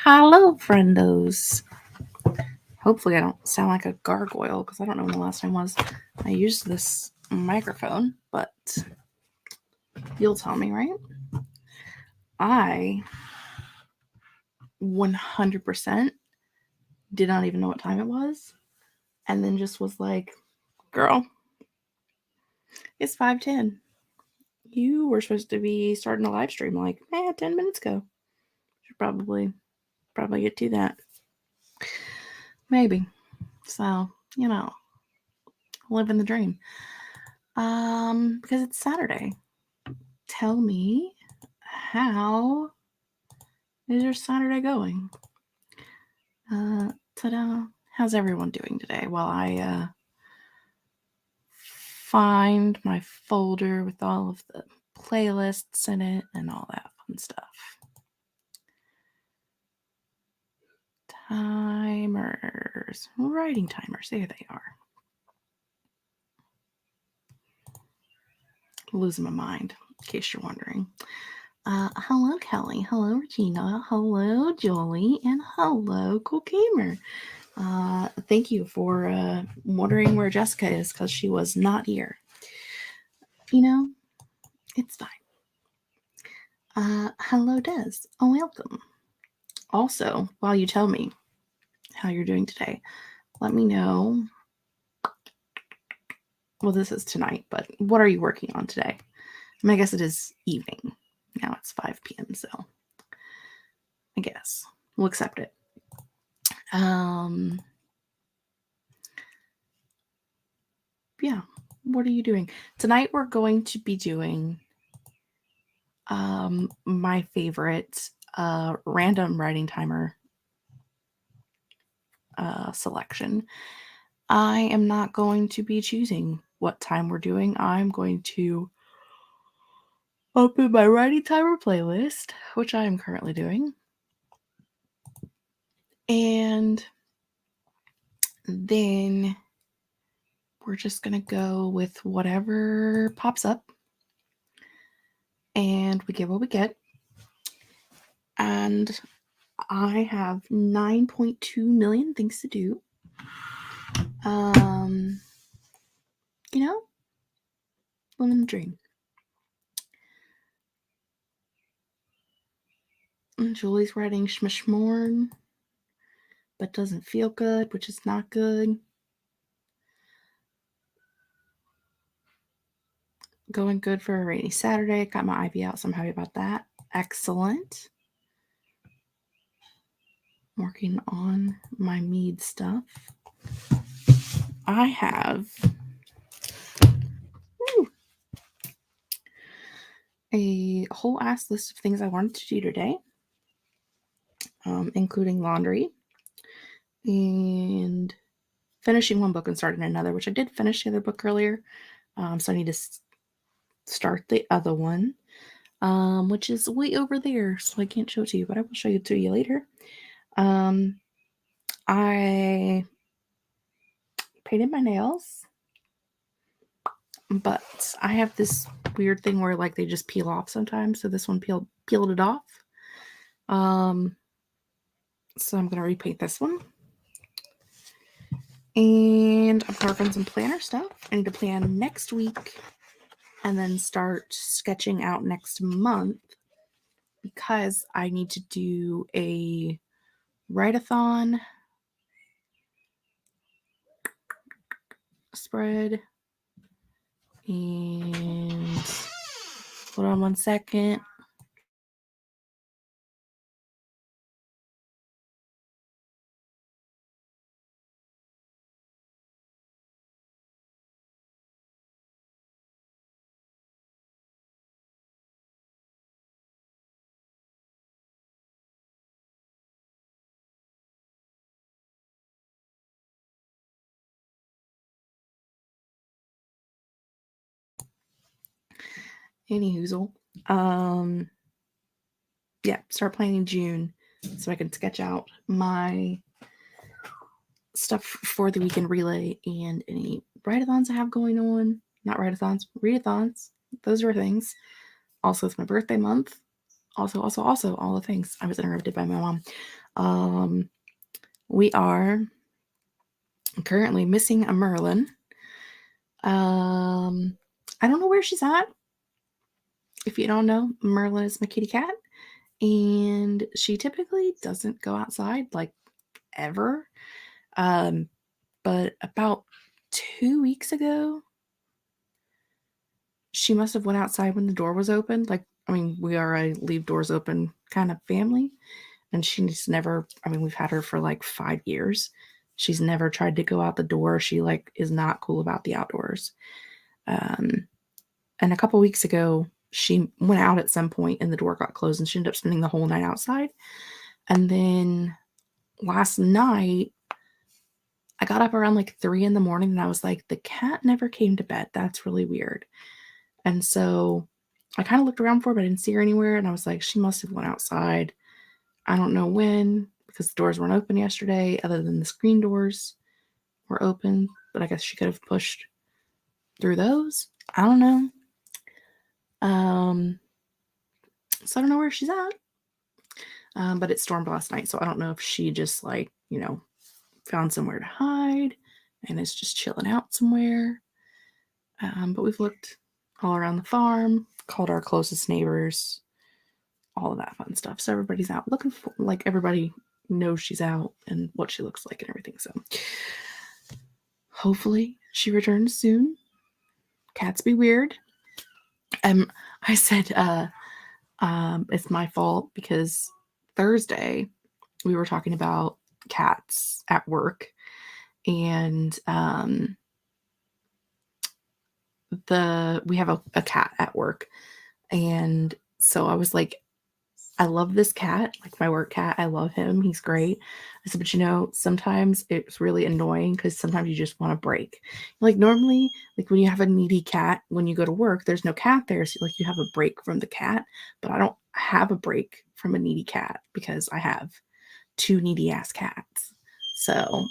Hello, friendos. Hopefully, I don't sound like a gargoyle because I don't know when the last time was I used this microphone, but you'll tell me, right? I 100% did not even know what time it was, and then just was like, girl, it's 5:10. You were supposed to be starting a live stream like 10 minutes ago. Should probably get to that. Maybe. So, living the dream. Because it's Saturday. Tell me, how is your Saturday going? Ta-da! How's everyone doing today? While I find my folder with all of the playlists in it and all that fun stuff. Timers, writing timers. There they are. I'm losing my mind, in case you're wondering. Hello, Kelly. Hello, Regina. Hello, Jolie. And hello, Cool Gamer. Thank you for wondering where Jessica is because she was not here. It's fine. Hello, Des. Welcome. Also, while you tell me how you're doing today, let me know. Well, this is tonight, but what are you working on today? I guess it is evening. Now it's 5 p.m., so I guess we'll accept it. Yeah, what are you doing? Tonight we're going to be doing my favorite random writing timer selection. I am not going to be choosing what time we're doing. I'm going to open my writing timer playlist, which I am currently doing. And then we're just going to go with whatever pops up. And we get what we get. And I have 9.2 million things to do. Living the dream. And Julie's writing Schmishmorn, but doesn't feel good, which is not good. Going good for a rainy Saturday. Got my IV out, so I'm happy about that. Excellent. Working on my mead stuff. I have a whole ass list of things I wanted to do today, including laundry and finishing one book and starting another, which I did finish the other book earlier. So I need to start the other one, which is way over there, so I can't show it to you, but I will show it to you later. I painted my nails, but I have this weird thing where like they just peel off sometimes, so this one peeled it off. So I'm gonna repaint this one. And I'm working on some planner stuff. I need to plan next week and then start sketching out next month because I need to do a write-a-thon spread. And hold on one second. Anyhoozle. Yeah, start planning June so I can sketch out my stuff for the weekend relay and any write-a-thons I have going on. Not write-a-thons, readathons. Those are things. Also, it's my birthday month. Also, all the things. I was interrupted by my mom. We are currently missing a Merlin. I don't know where she's at. If you don't know, Merlin is my kitty cat, and she typically doesn't go outside like ever. But about 2 weeks ago, she must have went outside when the door was open. Like, I mean, we are a leave doors open kind of family, and she's never, I mean, we've had her for like 5 years. She's never tried to go out the door. She like is not cool about the outdoors. And a couple weeks ago, she went out at some point and the door got closed and she ended up spending the whole night outside. And then last night, I got up around like 3 in the morning and I was like, the cat never came to bed. That's really weird. And so I kind of looked around for her, but I didn't see her anywhere. And I was like, she must have went outside. I don't know when, because the doors weren't open yesterday, other than the screen doors were open. But I guess she could have pushed through those. I don't know. So I don't know where she's at. But it stormed last night, so I don't know if she just like, found somewhere to hide and is just chilling out somewhere. But we've looked all around the farm, called our closest neighbors, all of that fun stuff. So everybody's out looking for, like, everybody knows she's out and what she looks like and everything. So hopefully she returns soon. Cats be weird. I said it's my fault because Thursday we were talking about cats at work, and we have a cat at work, and so I was like, I love this cat, like my work cat. I love him. He's great. I said, but sometimes it's really annoying because sometimes you just want to break. Like normally, like when you have a needy cat, when you go to work, there's no cat there. So like you have a break from the cat, but I don't have a break from a needy cat because I have 2 needy ass cats. So,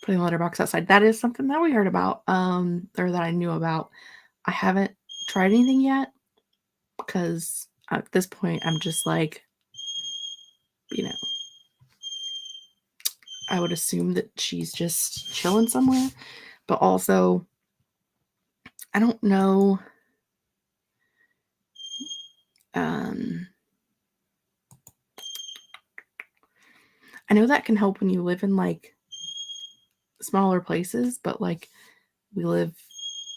putting a letterbox outside. That is something that we heard about, or that I knew about. I haven't tried anything yet because at this point I'm just like, I would assume that she's just chilling somewhere, but also I don't know. I know that can help when you live in like smaller places, but like we live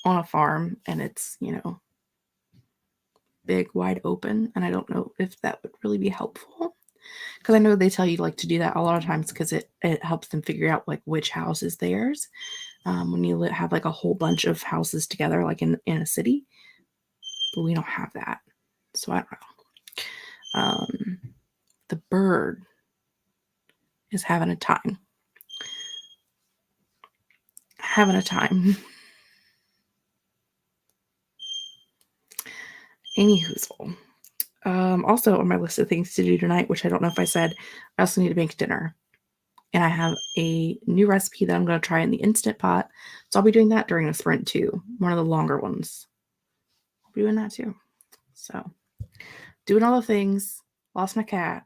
on a farm and it's, big, wide open. And I don't know if that would really be helpful. Because I know they tell you like to do that a lot of times because it helps them figure out like which house is theirs. When you have like a whole bunch of houses together, like in a city, but we don't have that. So I don't know. The bird is having a time. Anywhoozle. Also on my list of things to do tonight, which I don't know if I said, I also need to make dinner. And I have a new recipe that I'm going to try in the Instant Pot. So I'll be doing that during a sprint too. One of the longer ones. I'll be doing that too. So doing all the things. Lost my cat.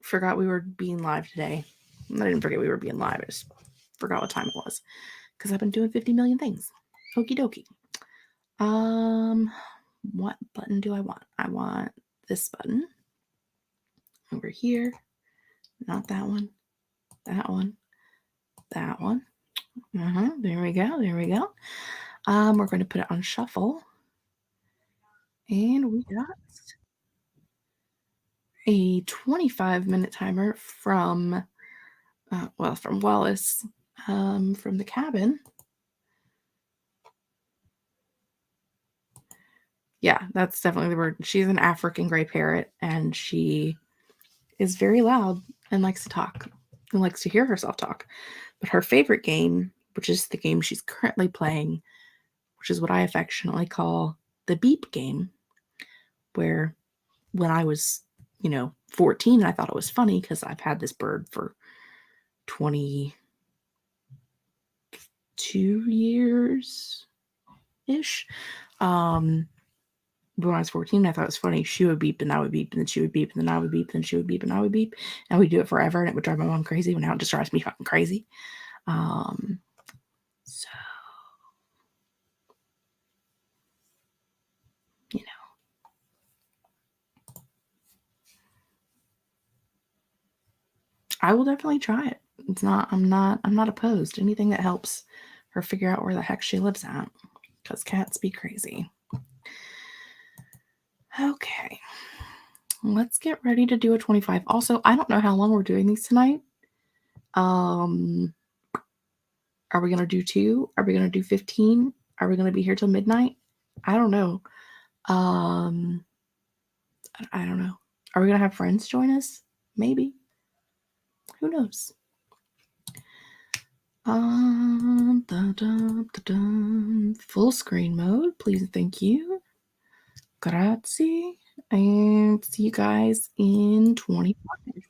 Forgot we were being live today. I didn't forget we were being live. I just forgot what time it was. Because I've been doing 50 million things. Okie dokie. What button do I want? I want this button. Over here. Not that one. That one. That one. There we go. We're going to put it on shuffle. And we got a 25-minute timer from Wallace, from the cabin. Yeah, that's definitely the word. She's an African gray parrot, and she is very loud and likes to talk and likes to hear herself talk. But her favorite game, which is the game she's currently playing, which is what I affectionately call the beep game, where when I was, 14, I thought it was funny because I've had this bird for 22 years-ish. But when I was 14, I thought it was funny. She would beep and I would beep, and then she would beep, and then I would beep, and then she would beep, and I would beep. And we'd do it forever, and it would drive my mom crazy. But now it just drives me fucking crazy. So, you know. I will definitely try it. I'm not opposed. Anything that helps her figure out where the heck she lives at. Because cats be crazy. Okay. Let's get ready to do a 25. Also, I don't know how long we're doing these tonight. Are we going to do 2? Are we going to do 15? Are we going to be here till midnight? I don't know. I don't know. Are we going to have friends join us? Maybe. Who knows? Full screen mode, please and thank you. Grazie. And see you guys in 25.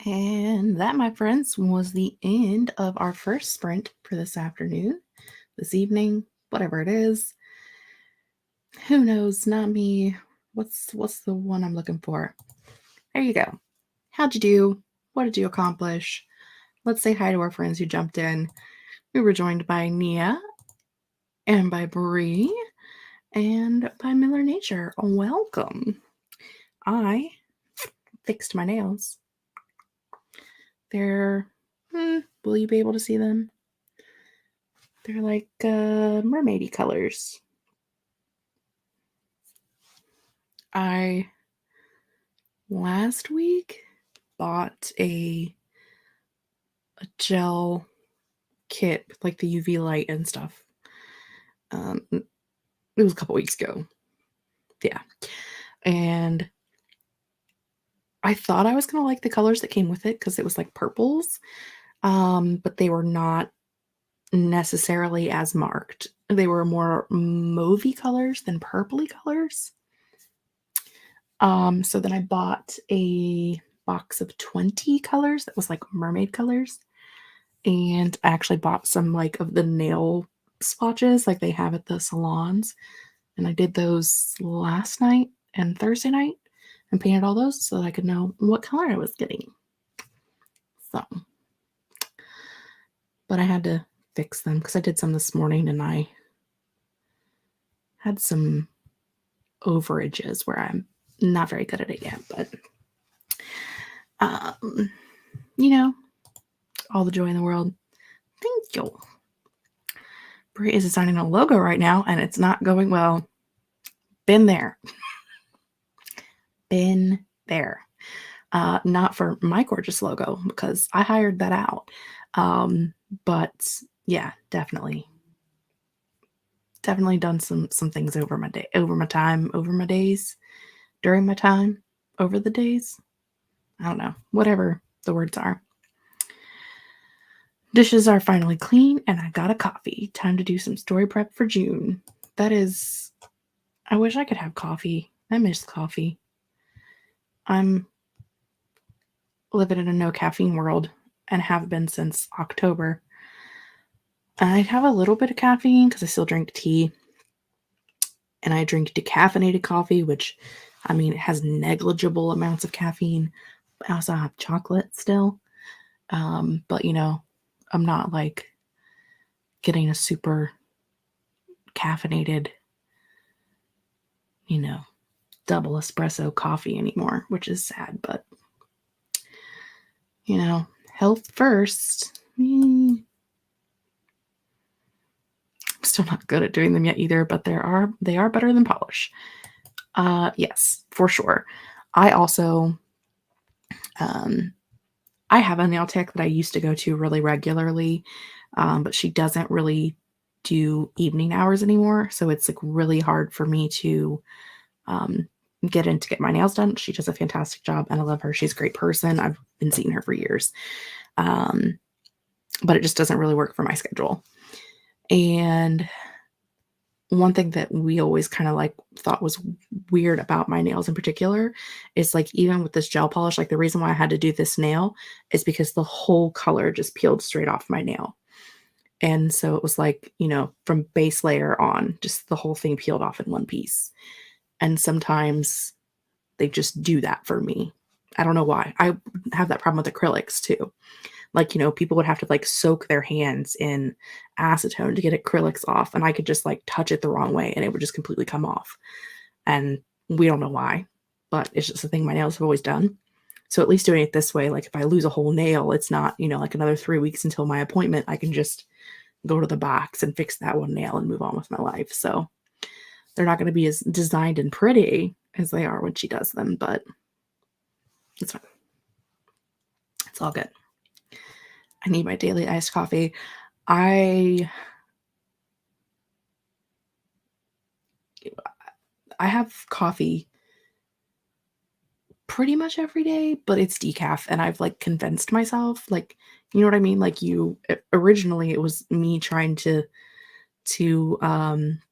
And that, my friends, was the end of our first sprint for this afternoon, this evening, whatever it is. Who knows? Not me. What's the one I'm looking for? There you go. How'd you do? What did you accomplish? Let's say hi to our friends who jumped in. We were joined by Nia and by Bree and by Miller Nature. Welcome. I fixed my nails. They're, will you be able to see them? They're like mermaidy colors. I last week bought a gel kit, like the UV light and stuff. It was a couple weeks ago. Yeah. And I thought I was going to like the colors that came with it because it was like purples, but they were not necessarily as marked. They were more mauvey colors than purpley colors. So then I bought a box of 20 colors that was like mermaid colors. And I actually bought some like of the nail swatches like they have at the salons. And I did those last night and Thursday night and painted all those so that I could know what color I was getting. So, but I had to fix them because I did some this morning and I had some overages where I'm not very good at it yet, but you know, all the joy in the world. Thank you. Brie is designing a logo right now and it's not going well. Been there. Been there. Not for my gorgeous logo because I hired that out. But yeah, definitely done some things over my days, during my time, over the days. I don't know, whatever the words are. Dishes are finally clean and I got a coffee. Time to do some story prep for June. I wish I could have coffee. I miss coffee. I'm living in a no caffeine world and have been since October. I have a little bit of caffeine because I still drink tea. And I drink decaffeinated coffee, which, I mean, it has negligible amounts of caffeine. I also have chocolate still. But, you know, I'm not like getting a super caffeinated, you know, double espresso coffee anymore, which is sad. But, you know, health first. I'm still not good at doing them yet either, but they are better than polish. Yes, for sure. I also, I have a nail tech that I used to go to really regularly, but she doesn't really do evening hours anymore. So it's like really hard for me to get in to get my nails done. She does a fantastic job and I love her. She's a great person. I've been seeing her for years. But it just doesn't really work for my schedule. And one thing that we always kind of like thought was weird about my nails in particular is like, even with this gel polish, like the reason why I had to do this nail is because the whole color just peeled straight off my nail. And so it was like, you know, from base layer on, just the whole thing peeled off in one piece. And sometimes they just do that for me. I don't know why. I have that problem with acrylics too. Like, you know, people would have to like soak their hands in acetone to get acrylics off. And I could just like touch it the wrong way and it would just completely come off. And we don't know why, but it's just a thing my nails have always done. So at least doing it this way, like if I lose a whole nail, it's not, you know, like another 3 weeks until my appointment. I can just go to the box and fix that one nail and move on with my life. So they're not going to be as designed and pretty as they are when she does them, but it's fine. It's all good. I need my daily iced coffee. I have coffee pretty much every day, but it's decaf, and I've like convinced myself, like, you know what I mean? Like originally it was me trying to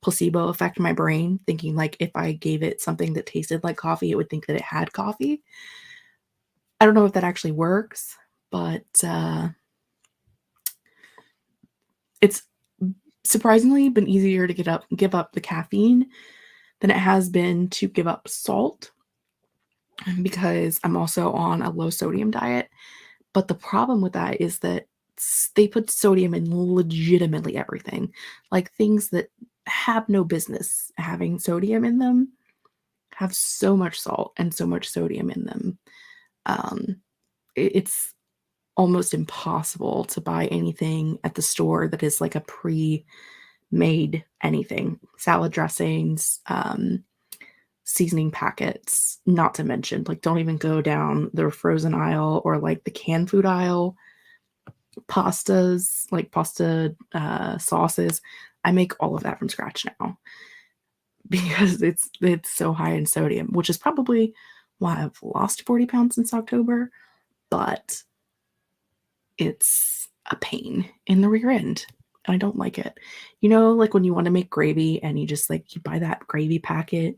placebo affect my brain, thinking like if I gave it something that tasted like coffee, it would think that it had coffee. I don't know if that actually works, but it's surprisingly been easier to give up the caffeine than it has been to give up salt because I'm also on a low sodium diet. But the problem with that is that they put sodium in legitimately everything, like things that have no business having sodium in them have so much salt and so much sodium in them. Um, it's almost impossible to buy anything at the store that is like a pre-made anything, salad dressings, seasoning packets, not to mention, like, don't even go down the frozen aisle or like the canned food aisle. Pastas, like pasta sauces. I make all of that from scratch now because it's so high in sodium, which is probably why I've lost 40 pounds since October, but it's a pain in the rear end. And I don't like it. You know, like when you want to make gravy and you just like you buy that gravy packet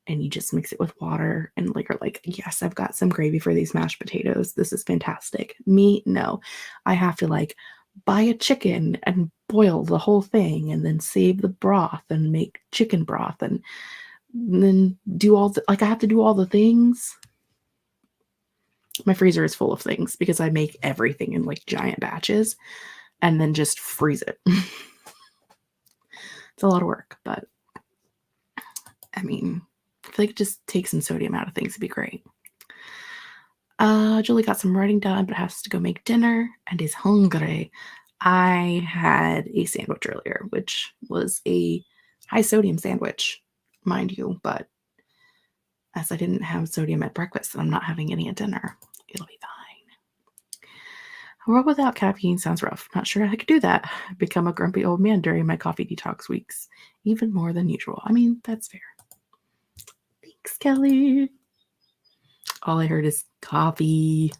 and you just mix it with water and like are like, yes, I've got some gravy for these mashed potatoes. This is fantastic. Me, no. I have to like buy a chicken and boil the whole thing and then save the broth and make chicken broth and then do all the like I have to do all the things. My freezer is full of things because I make everything in like giant batches and then just freeze it. It's a lot of work, but I mean, I feel like just take some sodium out of things would be great. Julie got some writing done, but has to go make dinner and is hungry. I had a sandwich earlier, which was a high sodium sandwich, mind you, but as I didn't have sodium at breakfast, I'm not having any at dinner. It'll be fine. A world without caffeine sounds rough. Not sure I could do that. I've become a grumpy old man during my coffee detox weeks, even more than usual. I mean, that's fair. Thanks, Kelly. All I heard is coffee.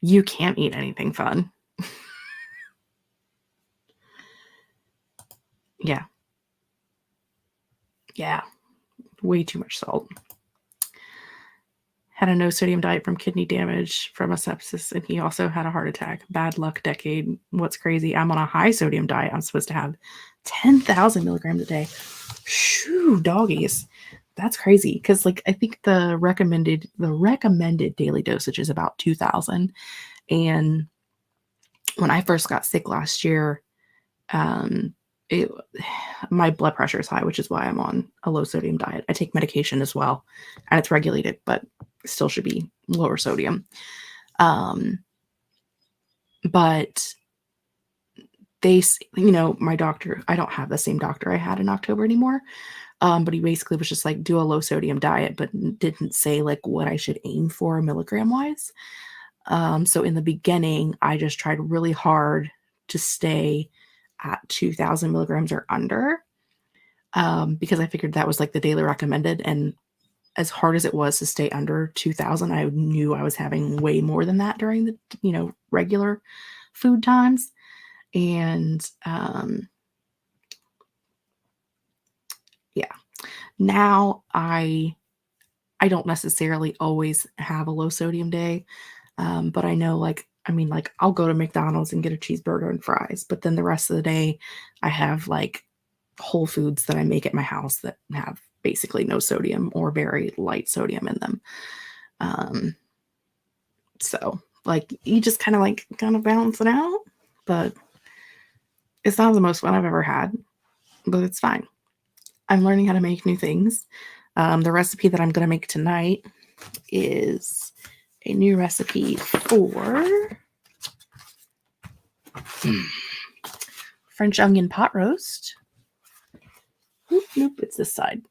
You can't eat anything fun. Yeah. Yeah. Way too much salt. Had a no sodium diet from kidney damage from a sepsis, and he also had a heart attack. Bad luck decade. What's crazy? I'm on a high sodium diet. I'm supposed to have 10,000 milligrams a day. Shoo, doggies. That's crazy. Because like I think the recommended daily dosage is about 2,000. And when I first got sick last year, um, my blood pressure is high, which is why I'm on a low sodium diet. I take medication as well, and it's regulated, but still should be lower sodium. But they, my doctor, I don't have the same doctor I had in October anymore. But he basically was just like, do a low sodium diet, but didn't say like what I should aim for milligram wise. So in the beginning, I just tried really hard to stay at 2,000 milligrams or under, because I figured that was like the daily recommended. And as hard as it was to stay under 2,000, I knew I was having way more than that during the, regular food times. And yeah, now I don't necessarily always have a low sodium day. But I know like I'll go to McDonald's and get a cheeseburger and fries, but then the rest of the day I have like whole foods that I make at my house that have basically no sodium or very light sodium in them. So like you just kind of balance it out, but it's not the most fun I've ever had, but it's fine. I'm learning how to make new things. The recipe that I'm going to make tonight is a new recipe for French onion pot roast. Nope, it's this side.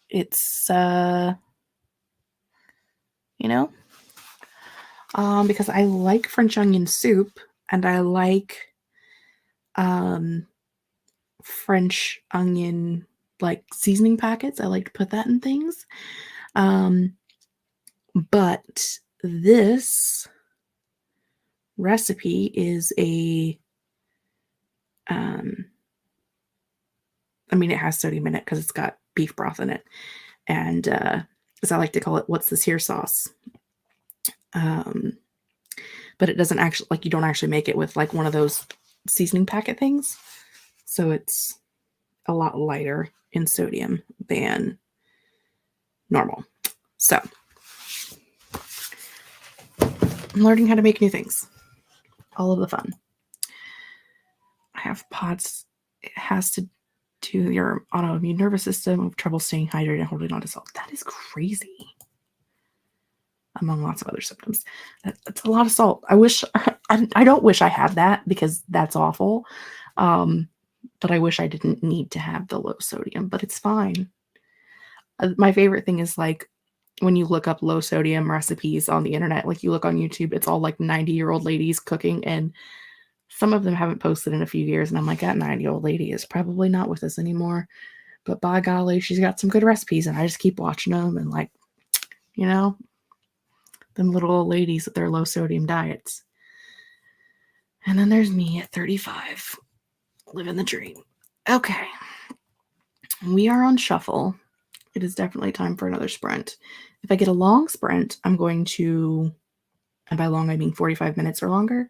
It's because I like French onion soup and I like French onion like seasoning packets. I like to put that in things. But this recipe is it has sodium in it because it's got beef broth in it. And as I like to call it, what's this here sauce? But it doesn't actually, like, you don't actually make it with like one of those seasoning packet things. So it's a lot lighter in sodium than normal. So I'm learning how to make new things. All of the fun. I have pots. It has to do your autoimmune nervous system, with trouble staying hydrated and holding on to salt. That is crazy. Among lots of other symptoms. That's a lot of salt. I wish, I don't wish I had that because that's awful. But I wish I didn't need to have the low sodium, but it's fine. My favorite thing is like when you look up low sodium recipes on the internet, like you look on YouTube, it's all like 90-year-old ladies cooking, and some of them haven't posted in a few years. And I'm like, that 90-year-old lady is probably not with us anymore. But by golly, she's got some good recipes, and I just keep watching them and like, you know, them little old ladies with their low sodium diets. And then there's me at 35, living the dream. Okay. We are on shuffle. It is definitely time for another sprint. If I get a long sprint, I'm going to, and by long I mean 45 minutes or longer,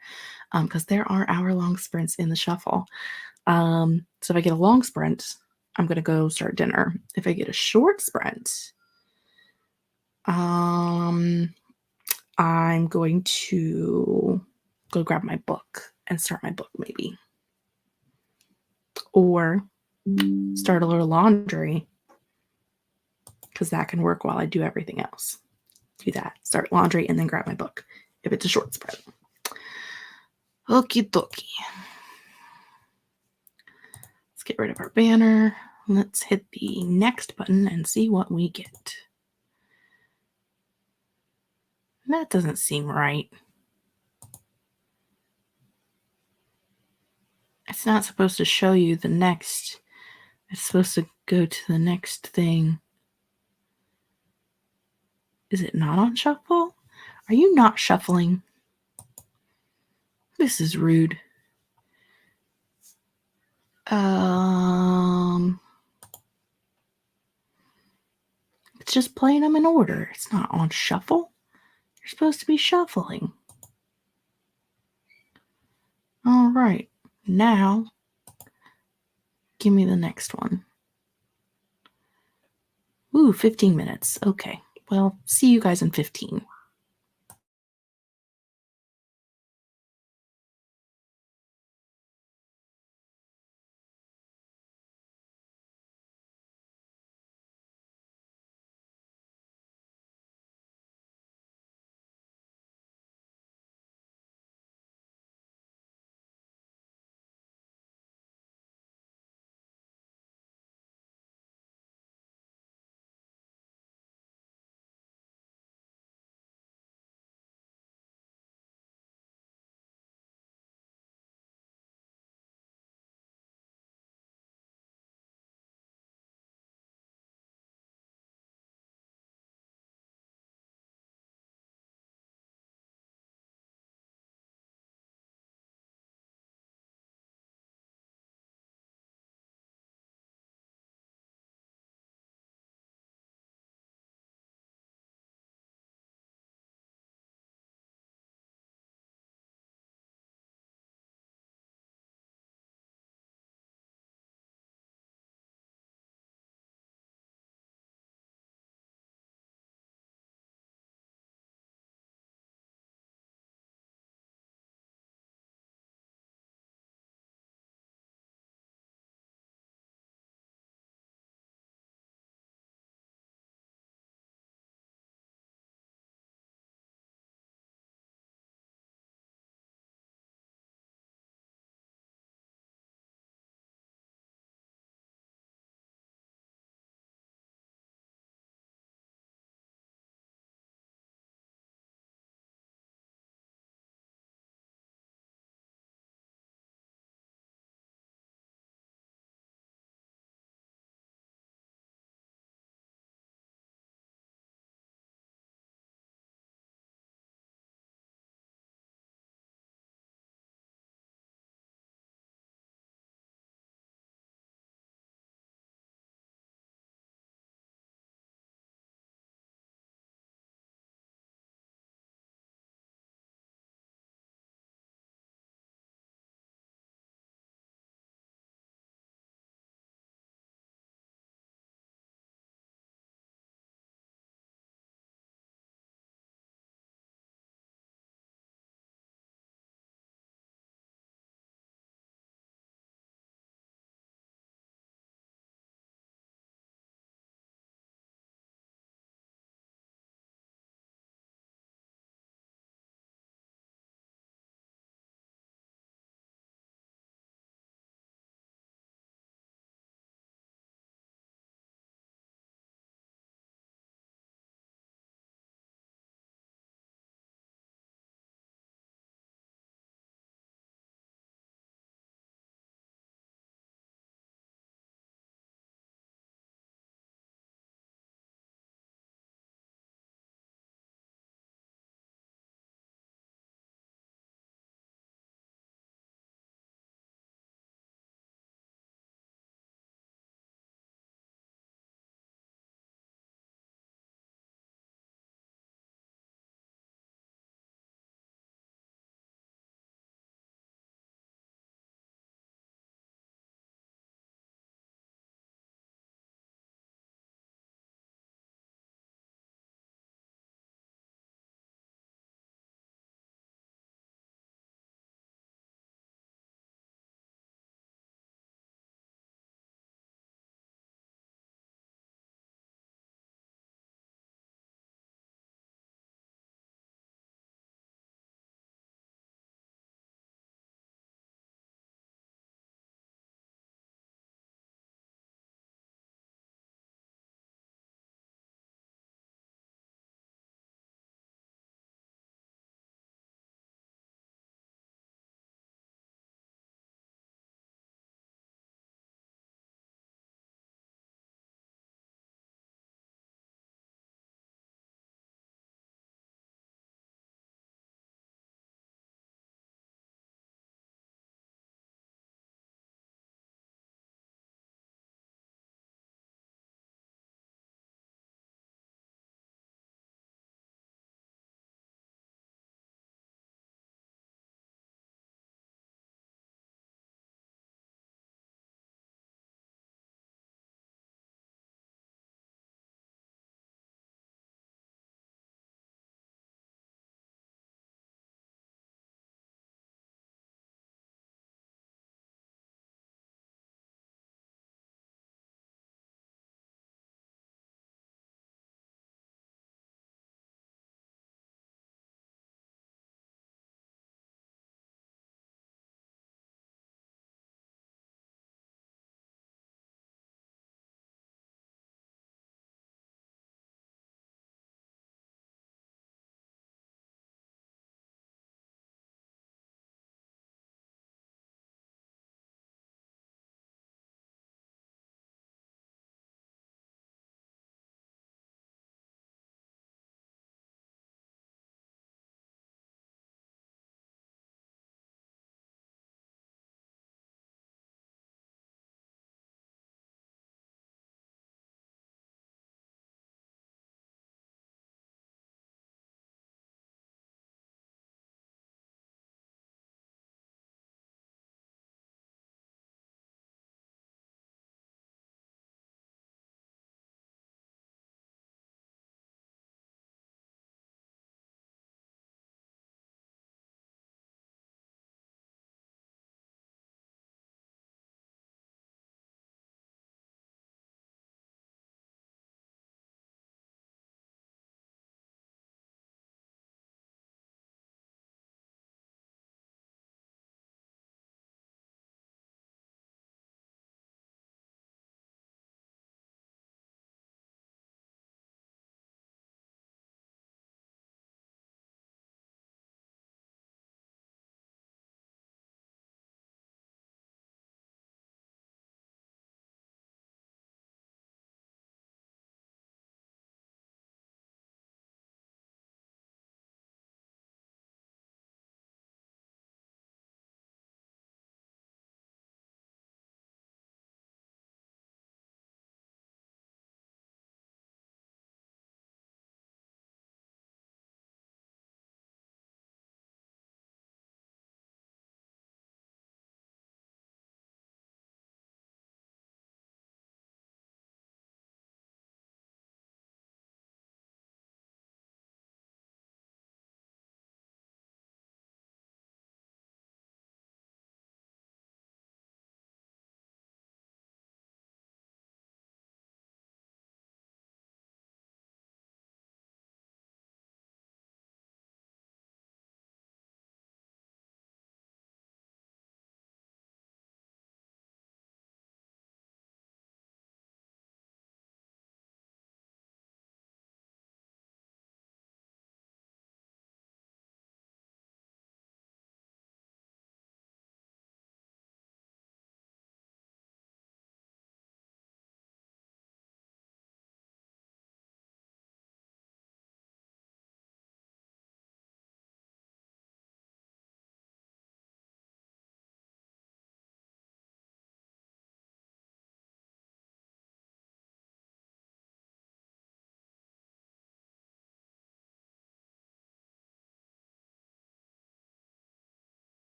because there are hour-long sprints in the shuffle. So if I get a long sprint, I'm going to go start dinner. If I get a short sprint, I'm going to go grab my book and start my book maybe. Or start a little laundry, because that can work while I do everything else. Do that. Start laundry and then grab my book if it's a short sprint. Okie dokie. Let's get rid of our banner. Let's hit the next button and see what we get. That doesn't seem right. It's not supposed to show you the next. It's supposed to go to the next thing. Is it not on shuffle? Are you not shuffling? This is rude. It's just playing them in order. It's not on shuffle. You're supposed to be shuffling. All right. Now, give me the next one. Ooh, 15 minutes. Okay. Well, see you guys in 15.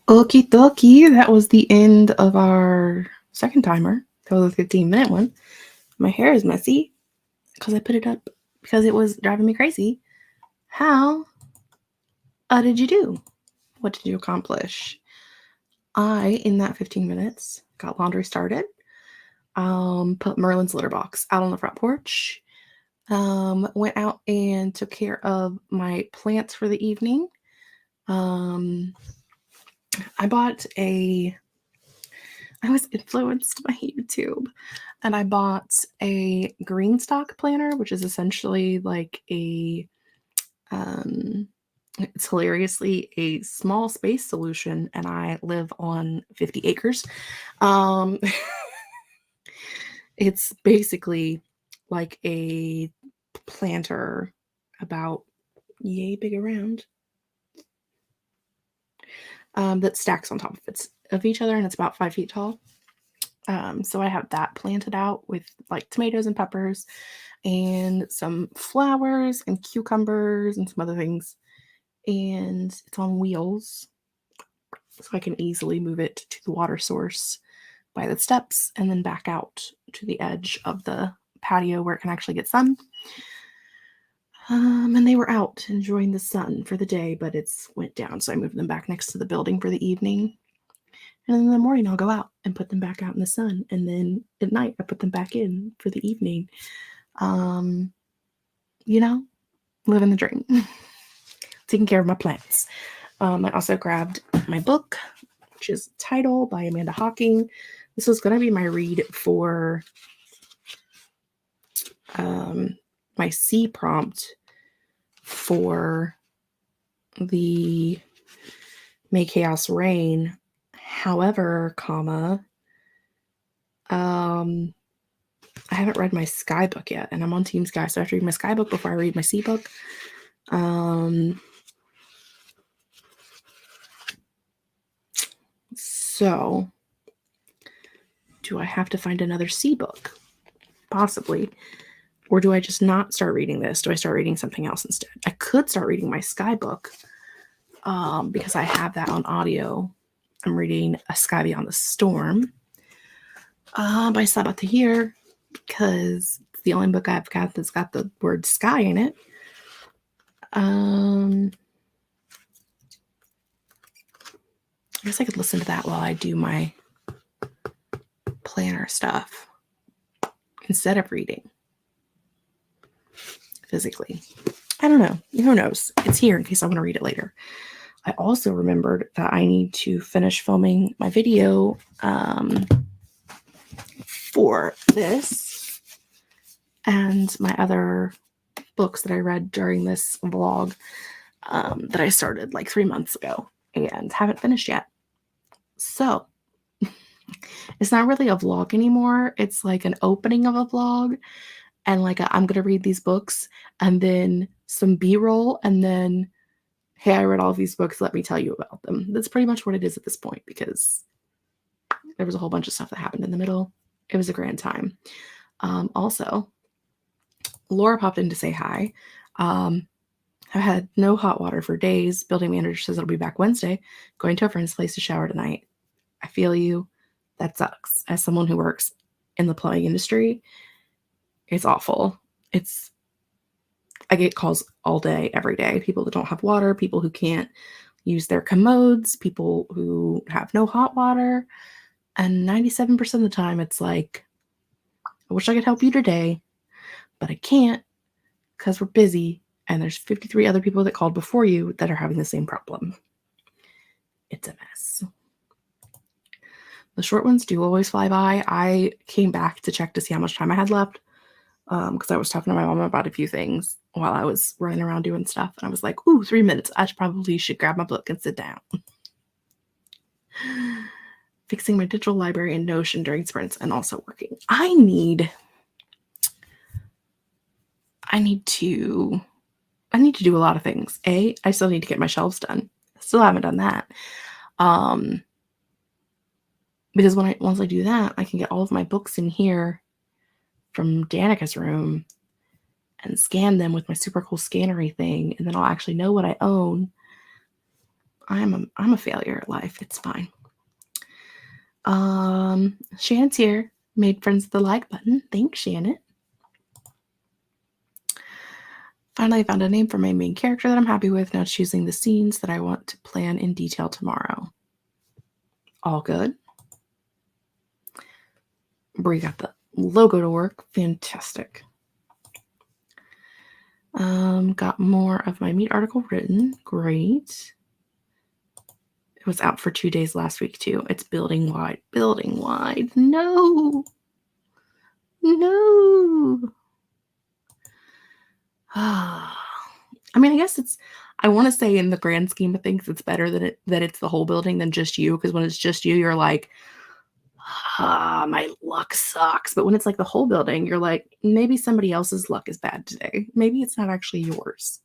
Okie dokie. That was the end of our second timer. That was a 15-minute one. My hair is messy because I put it up because it was driving me crazy. How did you do? What did you accomplish? I, in that 15 minutes, got laundry started. Put Merlin's litter box out on the front porch. Went out and took care of my plants for the evening. I was influenced by YouTube, and I bought a green stock planner, which is essentially like it's hilariously a small space solution, and I live on 50 acres. It's basically like a planter about yay big around that stacks on top of each other, and it's about 5 feet tall. So I have that planted out with like tomatoes and peppers and some flowers and cucumbers and some other things. And it's on wheels, so I can easily move it to the water source by the steps and then back out to the edge of the patio where it can actually get sun. And they were out enjoying the sun for the day, but it's went down, so I moved them back next to the building for the evening. And then in the morning, I'll go out and put them back out in the sun. And then at night, I put them back in for the evening. Living the dream. Taking care of my plants. I also grabbed my book, which is Title by Amanda Hocking. This was going to be my read for my C prompt for the May Chaos Reign. However, I haven't read my Sky book yet, and I'm on Team Sky, so I have to read my Sky book before I read my C book. So, do I have to find another C book? Possibly. Or do I just not start reading this? Do I start reading something else instead? I could start reading my Sky book because I have that on audio. I'm reading A Sky Beyond the Storm by Sabbath Tahir because it's the only book I've got that's got the word sky in it. I guess I could listen to that while I do my planner stuff instead of reading physically. I don't know. Who knows? It's here in case I want to read it later. I also remembered that I need to finish filming my video for this and my other books that I read during this vlog that I started like 3 months ago and haven't finished yet. So it's not really a vlog anymore. It's like an opening of a vlog and like I'm going to read these books and then some B-roll and then, hey, I read all of these books. Let me tell you about them. That's pretty much what it is at this point because there was a whole bunch of stuff that happened in the middle. It was a grand time. Also, Laura popped in to say hi. I've had no hot water for days. Building manager says it'll be back Wednesday. Going to a friend's place to shower tonight. I feel you. That sucks. As someone who works in the plumbing industry, it's awful. I get calls all day, every day. People that don't have water, people who can't use their commodes, people who have no hot water. And 97% of the time, it's like, I wish I could help you today, but I can't because we're busy. And there's 53 other people that called before you that are having the same problem. It's a mess. The short ones do always fly by. I came back to check to see how much time I had left because I was talking to my mom about a few things while I was running around doing stuff. And I was like, ooh, 3 minutes. I probably should grab my book and sit down. Fixing my digital library in Notion during sprints and also working. I need to do a lot of things. I still need to get my shelves done. Still haven't done that. Because once I do that, I can get all of my books in here from Danica's room and scan them with my super cool scannery thing, and then I'll actually know what I own. I'm a failure at life. It's fine. Shannon's here. Made friends with the like button. Thanks, Shannon. Finally, I found a name for my main character that I'm happy with. Now choosing the scenes that I want to plan in detail tomorrow. All good. Brie got the logo to work. Fantastic. Got more of my meat article written. Great. It was out for 2 days last week too. It's building wide. Building wide. No. No. I mean, I guess I want to say in the grand scheme of things, it's better that it's the whole building than just you. Because when it's just you, you're like, my luck sucks. But when it's like the whole building, you're like, maybe somebody else's luck is bad today. Maybe it's not actually yours.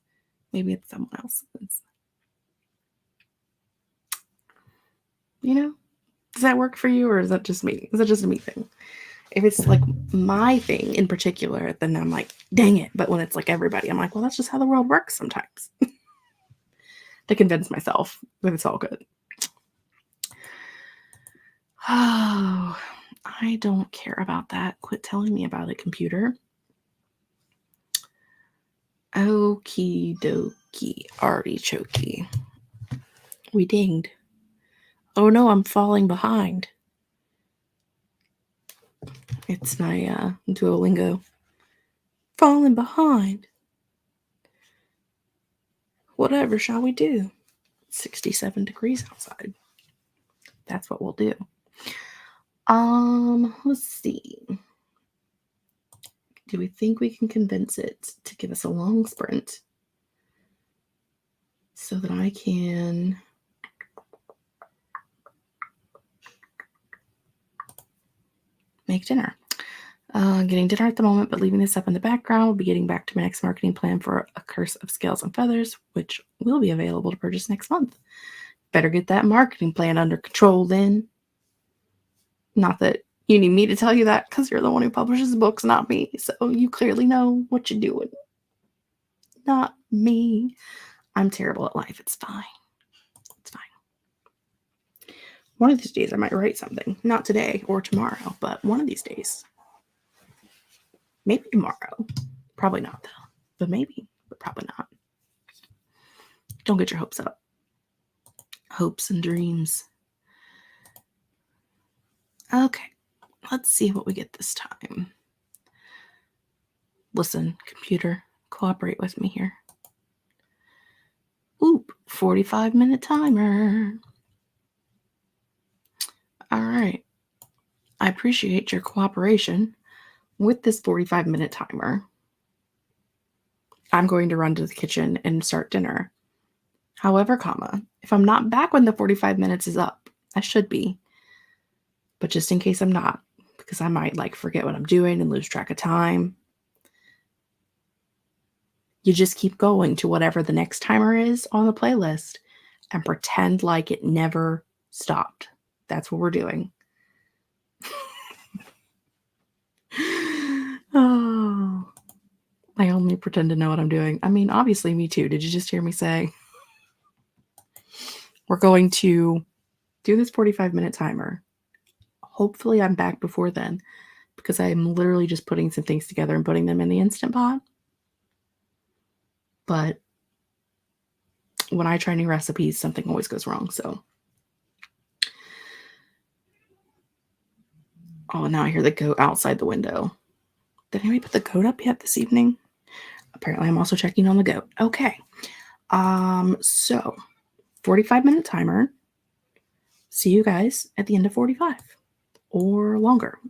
Maybe it's someone else's. You know? Does that work for you, or is that just me? Is that just a me thing? If it's like my thing in particular, then I'm like, dang it. But when it's like everybody, I'm like, well, that's just how the world works sometimes. To convince myself that it's all good. Oh, I don't care about that. Quit telling me about it, computer. Okie dokie, artichoke. We dinged. Oh no, I'm falling behind. It's my Duolingo. Falling behind. Whatever shall we do? 67 degrees outside. That's what we'll do. Let's see. Do we think we can convince it to give us a long sprint so that I can make dinner? Getting dinner at the moment, but leaving this up in the background. We'll be getting back to my next marketing plan for A Curse of Scales and Feathers, which will be available to purchase next month. Better get that marketing plan under control then. Not that you need me to tell you that, because you're the one who publishes the books, not me. So you clearly know what you're doing. Not me. I'm terrible at life. It's fine. It's fine. One of these days I might write something. Not today or tomorrow, but one of these days. Maybe tomorrow. Probably not, though. But maybe. But probably not. Don't get your hopes up. Hopes and dreams. Okay. Let's see what we get this time. Listen, computer. Cooperate with me here. Oop. 45-minute timer. All right. I appreciate your cooperation with this 45-minute timer. I'm going to run to the kitchen and start dinner. However, if I'm not back when the 45 minutes is up, I should be. But just in case I'm not, because I might forget what I'm doing and lose track of time. You just keep going to whatever the next timer is on the playlist and pretend like it never stopped. That's what we're doing. Oh, I only pretend to know what I'm doing. I mean, obviously me too. Did you just hear me say? We're going to do this 45-minute timer. Hopefully I'm back before then, because I'm literally just putting some things together and putting them in the Instant Pot. But when I try new recipes, something always goes wrong. So, oh, now I hear the goat outside the window. Did anybody put the goat up yet this evening? Apparently I'm also checking on the goat. Okay. So 45-minute timer. See you guys at the end of 45 or longer.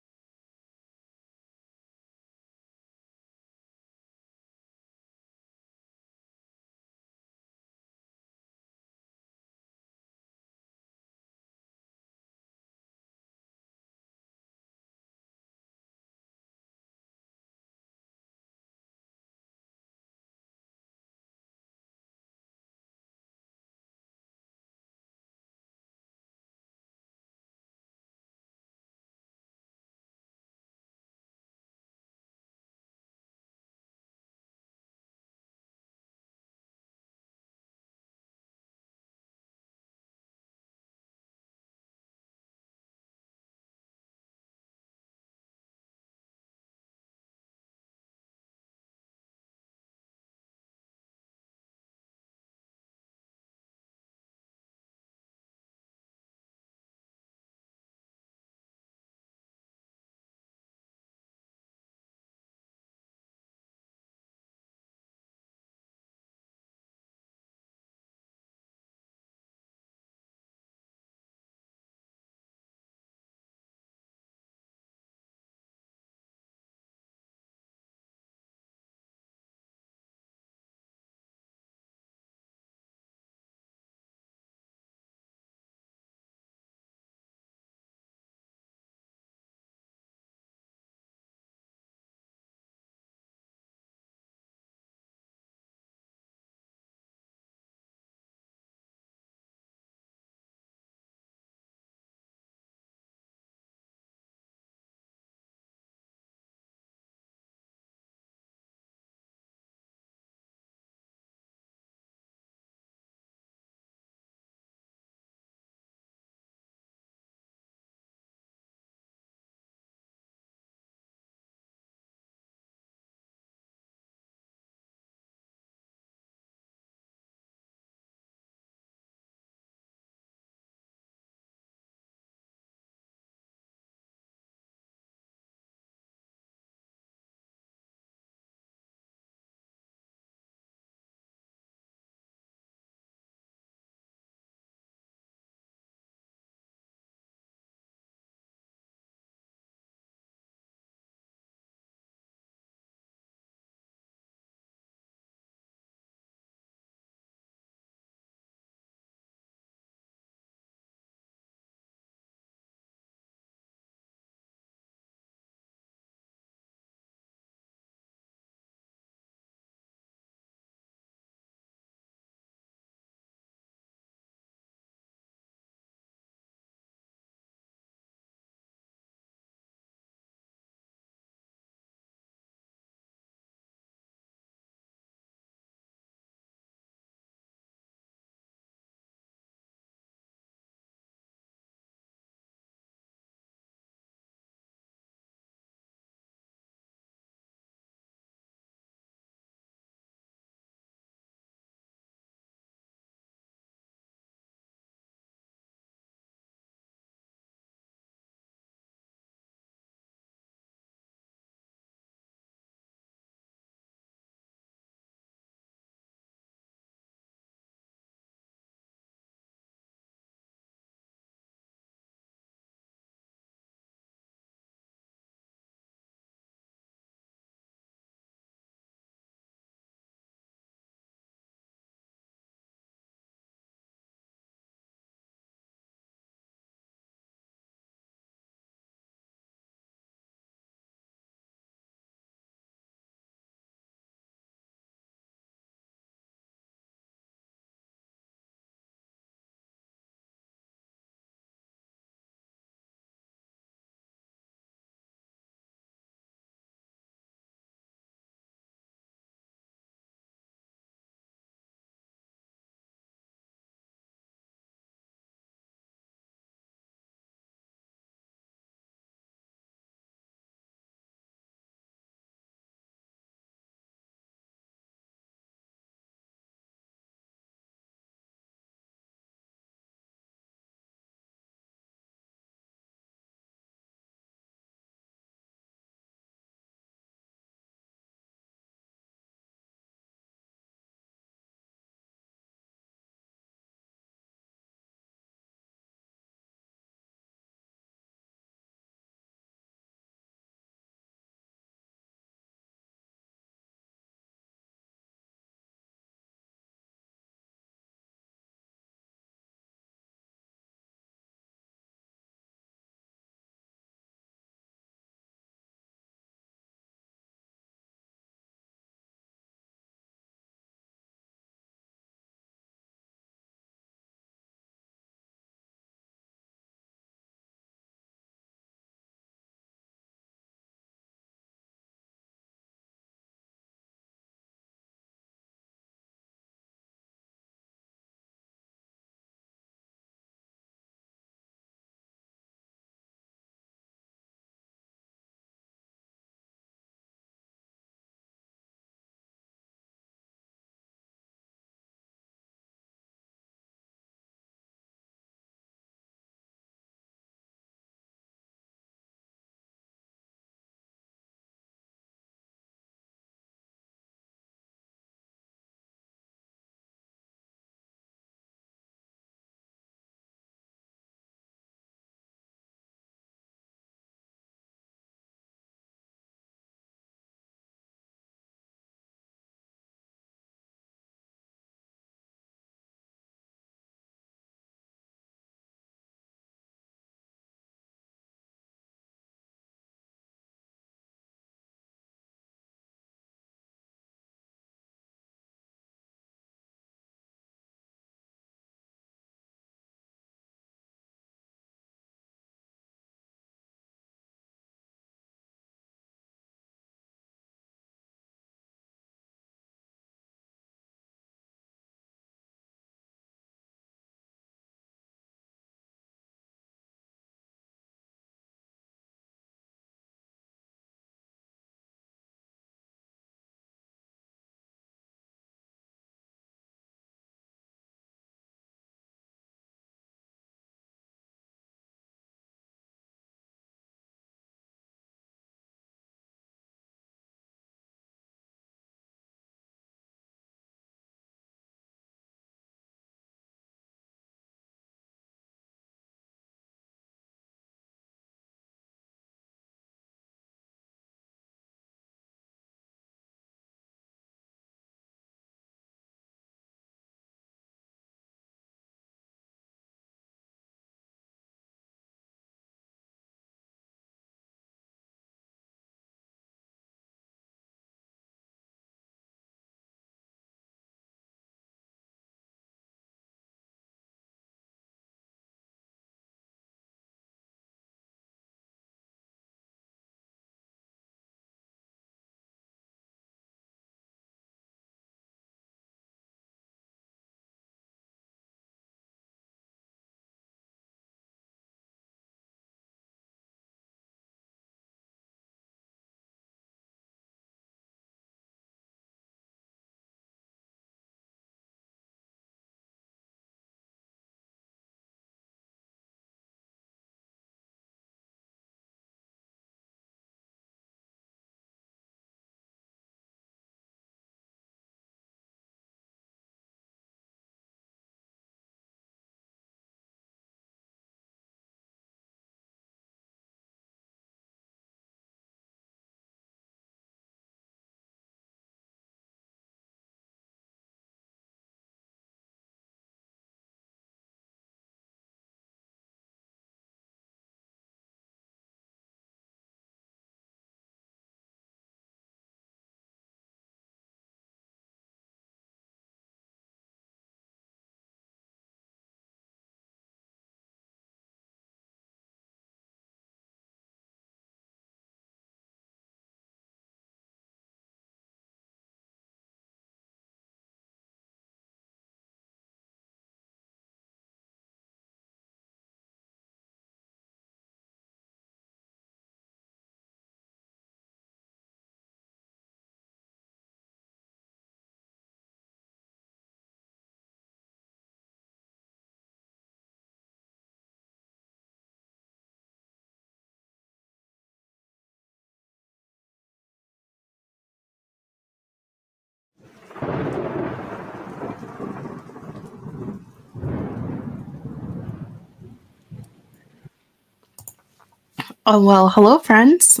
Oh, well, hello, friends.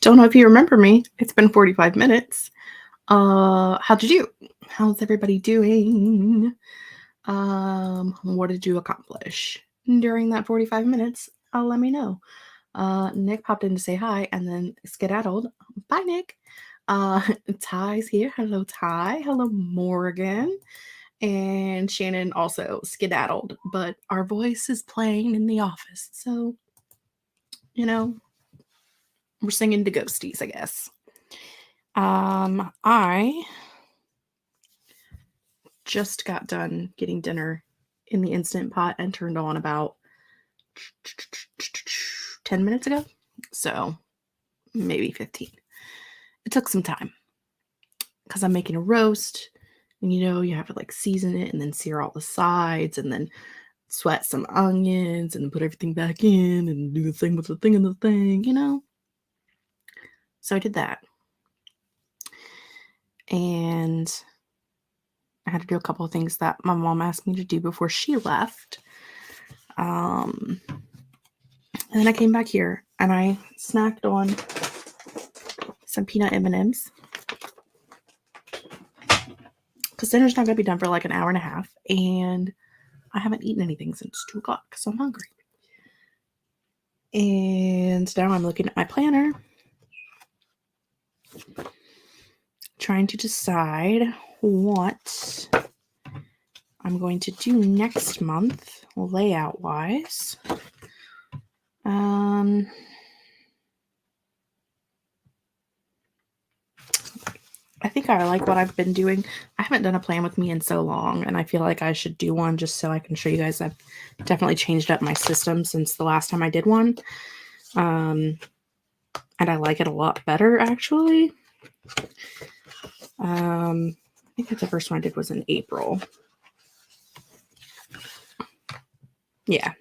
Don't know if you remember me. It's been 45 minutes. How'd you do? How's everybody doing? What did you accomplish during that 45 minutes? Let me know. Nick popped in to say hi and then skedaddled. Bye, Nick. Ty's here. Hello, Ty. Hello, Morgan. And Shannon also skedaddled, but our voice is playing in the office. So, we're singing to ghosties, I guess. I just got done getting dinner in the Instant Pot and turned on about 10 minutes ago. So maybe 15. It took some time because I'm making a roast and you have to like season it and then sear all the sides and then sweat some onions and put everything back in and do the thing with the thing and the thing, So I did that. And I had to do a couple of things that my mom asked me to do before she left. And then I came back here and I snacked on some peanut M&Ms. Because dinner's not going to be done for like an hour and a half. And I haven't eaten anything since 2 o'clock. So I'm hungry. And now I'm looking at my planner. Trying to decide what I'm going to do next month, layout wise. I think I like what I've been doing. I haven't done a plan with me in so long, and I feel like I should do one just so I can show you guys I've definitely changed up my system since the last time I did one. And I like it a lot better, actually. I think the first one I did was in April. Yeah.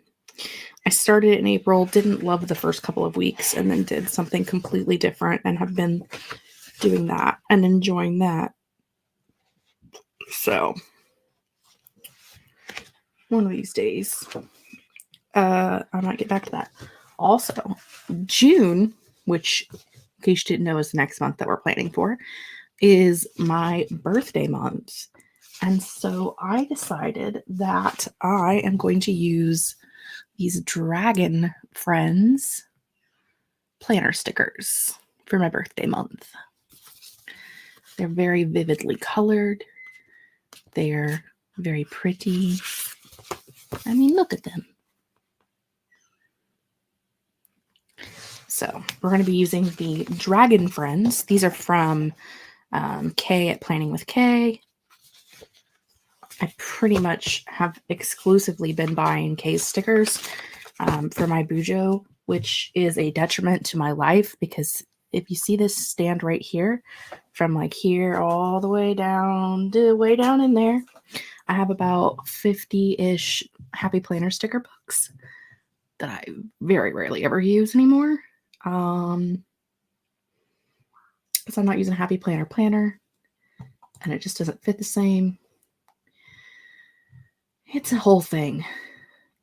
I started in April, didn't love the first couple of weeks, and then did something completely different and have been doing that and enjoying that. So, one of these days, I might get back to that. Also, June, which, in case you didn't know, is next month that we're planning for, is my birthday month. And so I decided that I am going to use these Dragon Friends planner stickers for my birthday month. They're very vividly colored. They're very pretty. I mean, look at them. So we're going to be using the Dragon Friends. These are from Kay at Planning with Kay. I pretty much have exclusively been buying Kay's stickers for my Bujo, which is a detriment to my life because if you see this stand right here, from like here all the way down to way down in there, I have about 50-ish Happy Planner sticker books that I very rarely ever use anymore. Because I'm not using Happy Planner and it just doesn't fit the same. It's a whole thing.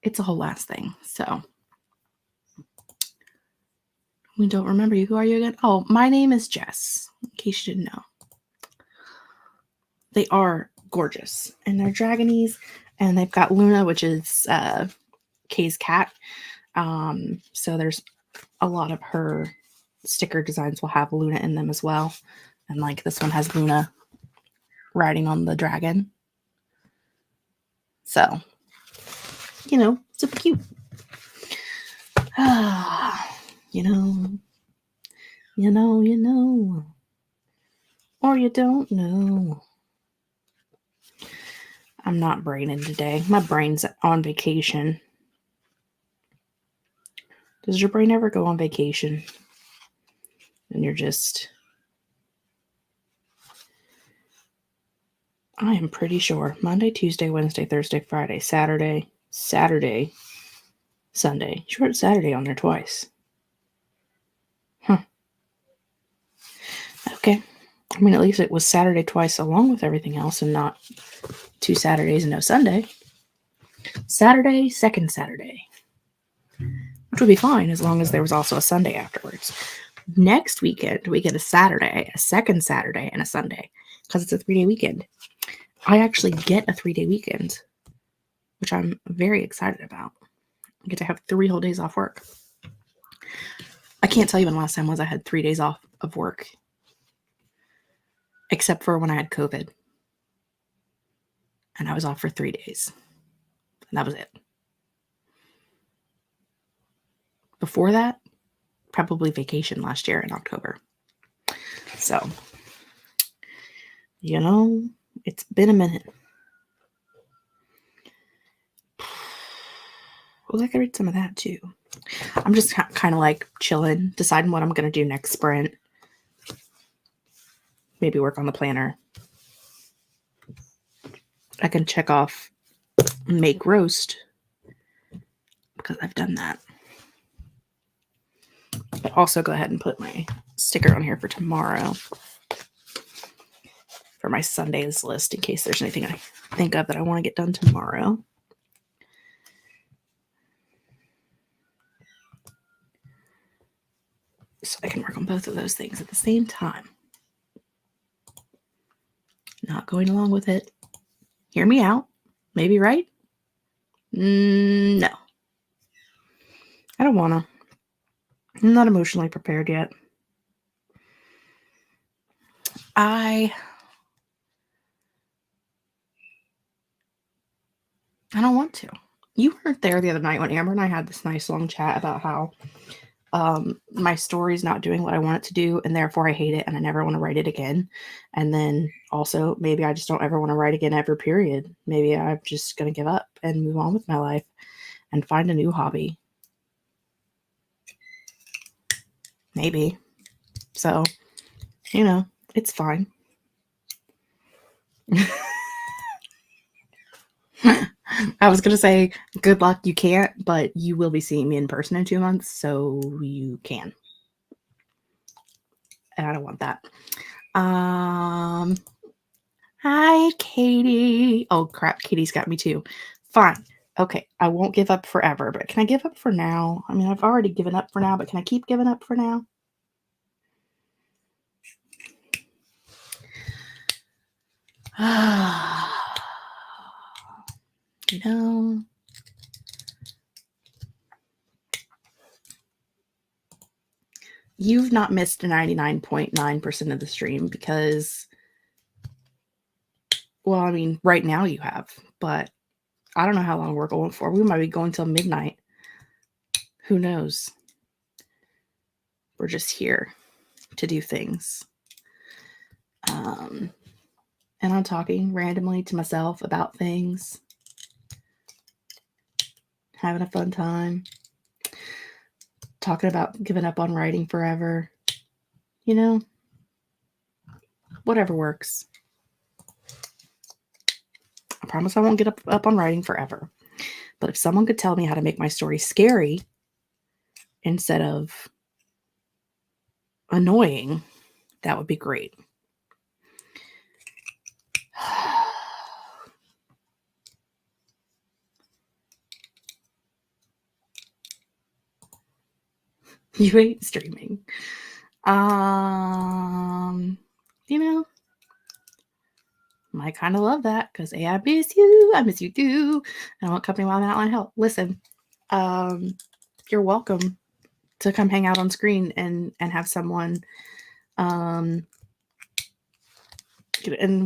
It's a whole last thing. So we don't remember you. Who are you again? Oh, my name is Jess, in case you didn't know. They are gorgeous. And they're Dragonese. And they've got Luna, which is Kay's cat. So there's a lot of her sticker designs will have Luna in them as well. And like this one has Luna riding on the dragon. So, super cute. You know. Or you don't know. I'm not braining today. My brain's on vacation. Does your brain ever go on vacation? And you're just... I am pretty sure. Monday, Tuesday, Wednesday, Thursday, Friday, Saturday, Sunday. She wrote Saturday on there twice. Huh. Okay. I mean, at least it was Saturday twice along with everything else and not 2 Saturdays and no Sunday. Saturday, second Saturday. which would be fine as long as there was also a Sunday afterwards. Next weekend, we get a Saturday, a second Saturday, and a Sunday because it's a 3-day weekend. I actually get a 3-day weekend, which I'm very excited about. I get to have 3 whole days off work. I can't tell you when the last time was I had 3 days off of work, except for when I had COVID. And I was off for 3 days. And that was it. Before that, probably vacation last year in October. So, it's been a minute. Well, I could read some of that too. I'm just kind of like chilling, deciding what I'm going to do next sprint. Maybe work on the planner. I can check off make roast because I've done that. But also go ahead and put my sticker on here for tomorrow for my Sundays list in case there's anything I think of that I want to get done tomorrow. So I can work on both of those things at the same time. Not going along with it. Hear me out. Maybe right? No. I don't want to. I'm not emotionally prepared yet. I don't want to. You weren't there the other night when Amber and I had this nice long chat about how my story's not doing what I want it to do, and therefore I hate it and I never want to write it again. And then also maybe I just don't ever want to write again ever, period. Maybe I'm just going to give up and move on with my life and find a new hobby. Maybe. So, it's fine. I was going to say, good luck, you can't, but you will be seeing me in person in 2 months, so you can. And I don't want that. Hi, Katie. Oh, crap, Katie's got me too. Fine. Okay, I won't give up forever, but can I give up for now? I mean, I've already given up for now, but can I keep giving up for now? You've not missed 99.9% of the stream because, well, I mean, right now you have, but I don't know how long we're going for. We might be going till midnight. Who knows? We're just here to do things. And I'm talking randomly to myself about things. Having a fun time. Talking about giving up on writing forever. Whatever works. I promise I won't get up on writing forever. But if someone could tell me how to make my story scary instead of annoying, that would be great. You hate streaming. I kind of love that because I miss you. I miss you too. I want company-wide outline help. Listen, you're welcome to come hang out on screen and have someone, and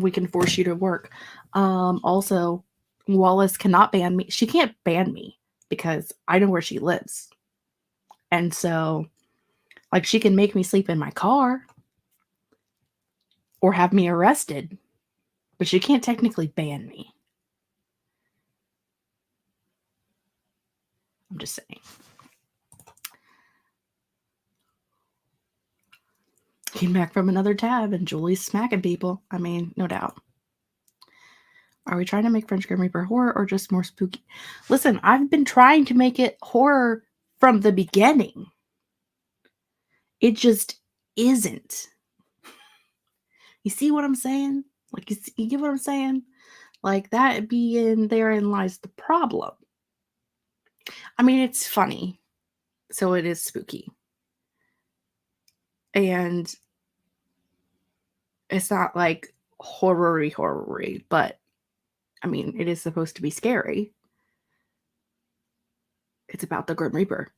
we can force you to work. Also, Wallace cannot ban me. She can't ban me because I know where she lives. And so, like, she can make me sleep in my car or have me arrested, but she can't technically ban me. I'm just saying. Came back from another tab and Julie's smacking people. I mean, no doubt. Are we trying to make French Grim Reaper horror or just more spooky? Listen, I've been trying to make it horror from the beginning. It just isn't. You see what I'm saying? Like, you get what I'm saying? Like, that being therein lies the problem. I mean, it's funny. So it is spooky. And it's not like horror-y, but I mean, it is supposed to be scary. It's about the Grim Reaper.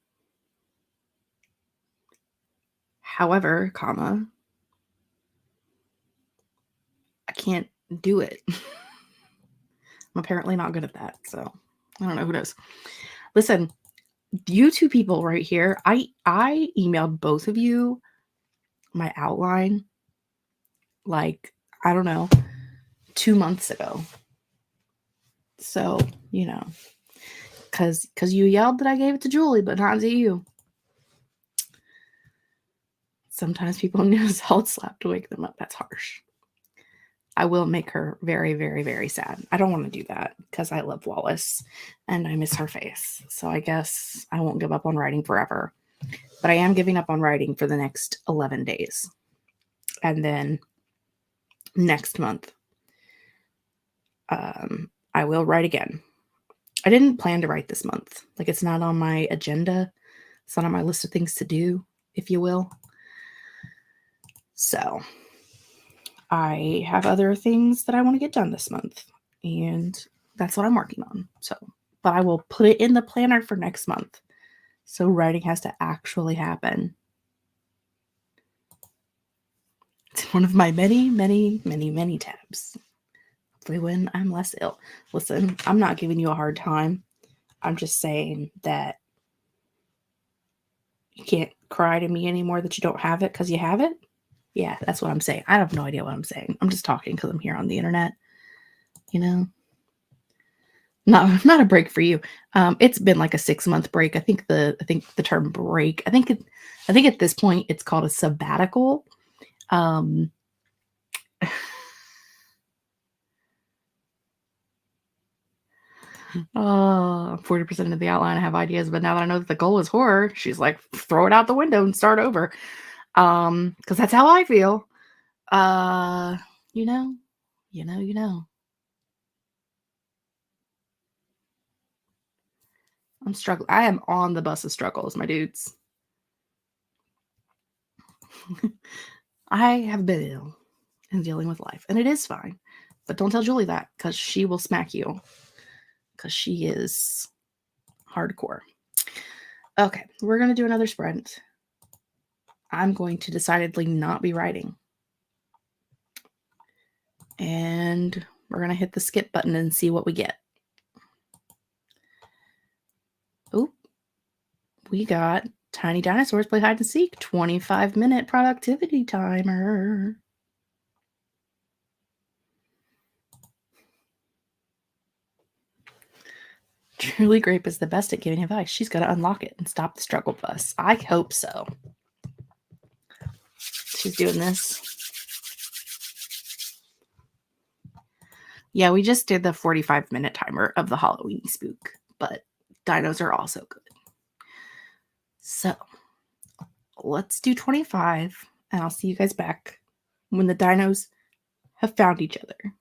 However, comma, I can't do it. I'm apparently not good at that, so I don't know, who knows. Listen, you two people right here, I emailed both of you my outline, like, I don't know, 2 months ago. So, you know, because you yelled that I gave it to Julie, but not to you. Sometimes people need a solid slap to wake them up. That's harsh. I will make her very, very, very sad. I don't want to do that because I love Wallace and I miss her face. So I guess I won't give up on writing forever. But I am giving up on writing for the next 11 days. And then next month, I will write again. I didn't plan to write this month. Like, it's not on my agenda. It's not on my list of things to do, if you will. So I have other things that I want to get done this month, and that's what I'm working on. So, but I will put it in the planner for next month. So writing has to actually happen. It's one of my many, many, many, many tabs. Hopefully when I'm less ill. Listen, I'm not giving you a hard time. I'm just saying that you can't cry to me anymore that you don't have it because you have it. Yeah, that's what I'm saying. I have no idea what I'm saying. I'm just talking because I'm here on the internet. You know, not a break for you. It's been like a 6-month break. I think the term break. I think at this point it's called a sabbatical. Um, 40% of the outline I have ideas, but now that I know that the goal is horror, she's like, throw it out the window and start over. Because that's how I feel. You know. I'm struggling. I am on the bus of struggles, my dudes. I have been ill and dealing with life, and it is fine. But don't tell Julie that because she will smack you because she is hardcore. Okay, we're going to do another sprint. I'm going to decidedly not be writing. And we're going to hit the skip button and see what we get. Oh, we got Tiny Dinosaurs Play Hide and Seek, 25-minute productivity timer. Julie Grape is the best at giving advice. She's got to unlock it and stop the struggle bus. I hope so. She's doing this. Yeah, we just did the 45-minute timer of the Halloween spook, but dinos are also good. So let's do 25, and I'll see you guys back when the dinos have found each other.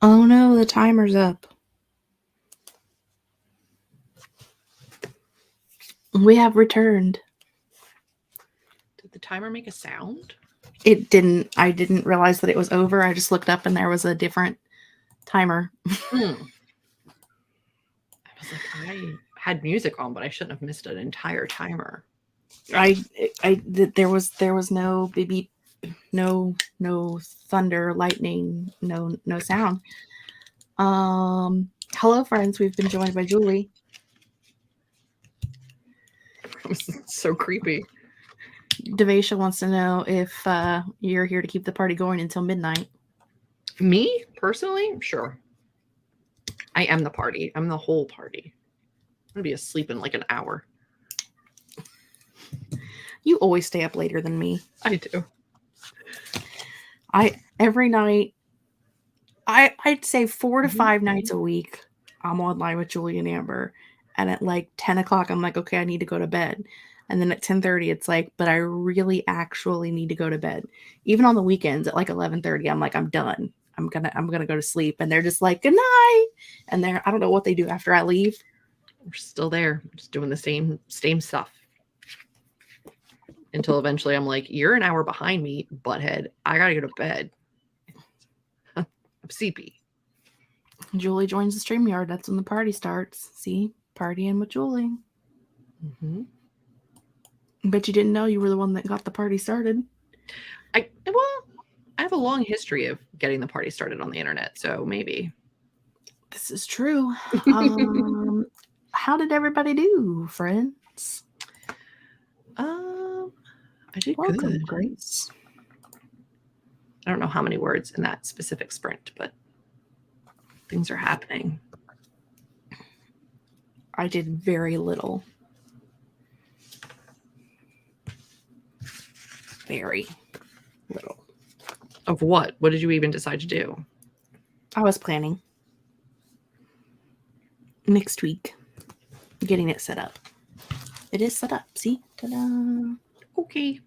Oh no, the timer's up. We have returned. Did the timer make a sound? It didn't. I didn't realize that it was over. I just looked up and there was a different timer. I was like, I had music on, but I shouldn't have missed an entire timer. There was no beep beep, no thunder, lightning, no sound. Hello friends, we've been joined by Julie. So creepy. Devasha wants to know if you're here to keep the party going until midnight. Me personally, sure. I am the party. I'm the whole party. I'm gonna be asleep in like an hour. You always stay up later than me. I do. Every night, I'd say 4 to 5 nights a week, I'm online with Julie and Amber. And at like 10 o'clock, I'm like, okay, I need to go to bed. And then at 10:30, it's like, but I really actually need to go to bed. Even on the weekends at like 11:30, I'm like, I'm done. I'm gonna go to sleep. And they're just like, good night. And I don't know what they do after I leave. We're still there, just doing the same stuff. Until eventually I'm like, you're an hour behind me, butthead. I gotta go to bed. I'm sleepy. Julie joins the StreamYard. That's when the party starts. See? Partying with Julie. Mm-hmm. But you didn't know you were the one that got the party started. I have a long history of getting the party started on the internet, so maybe. This is true. How did everybody do, friends? I did Welcome, good. Grace. I don't know how many words in that specific sprint, but things are happening. I did very little. Very little. Of what? What did you even decide to do? I was planning. Next week. Getting it set up. It is set up. See? Ta-da. Okay.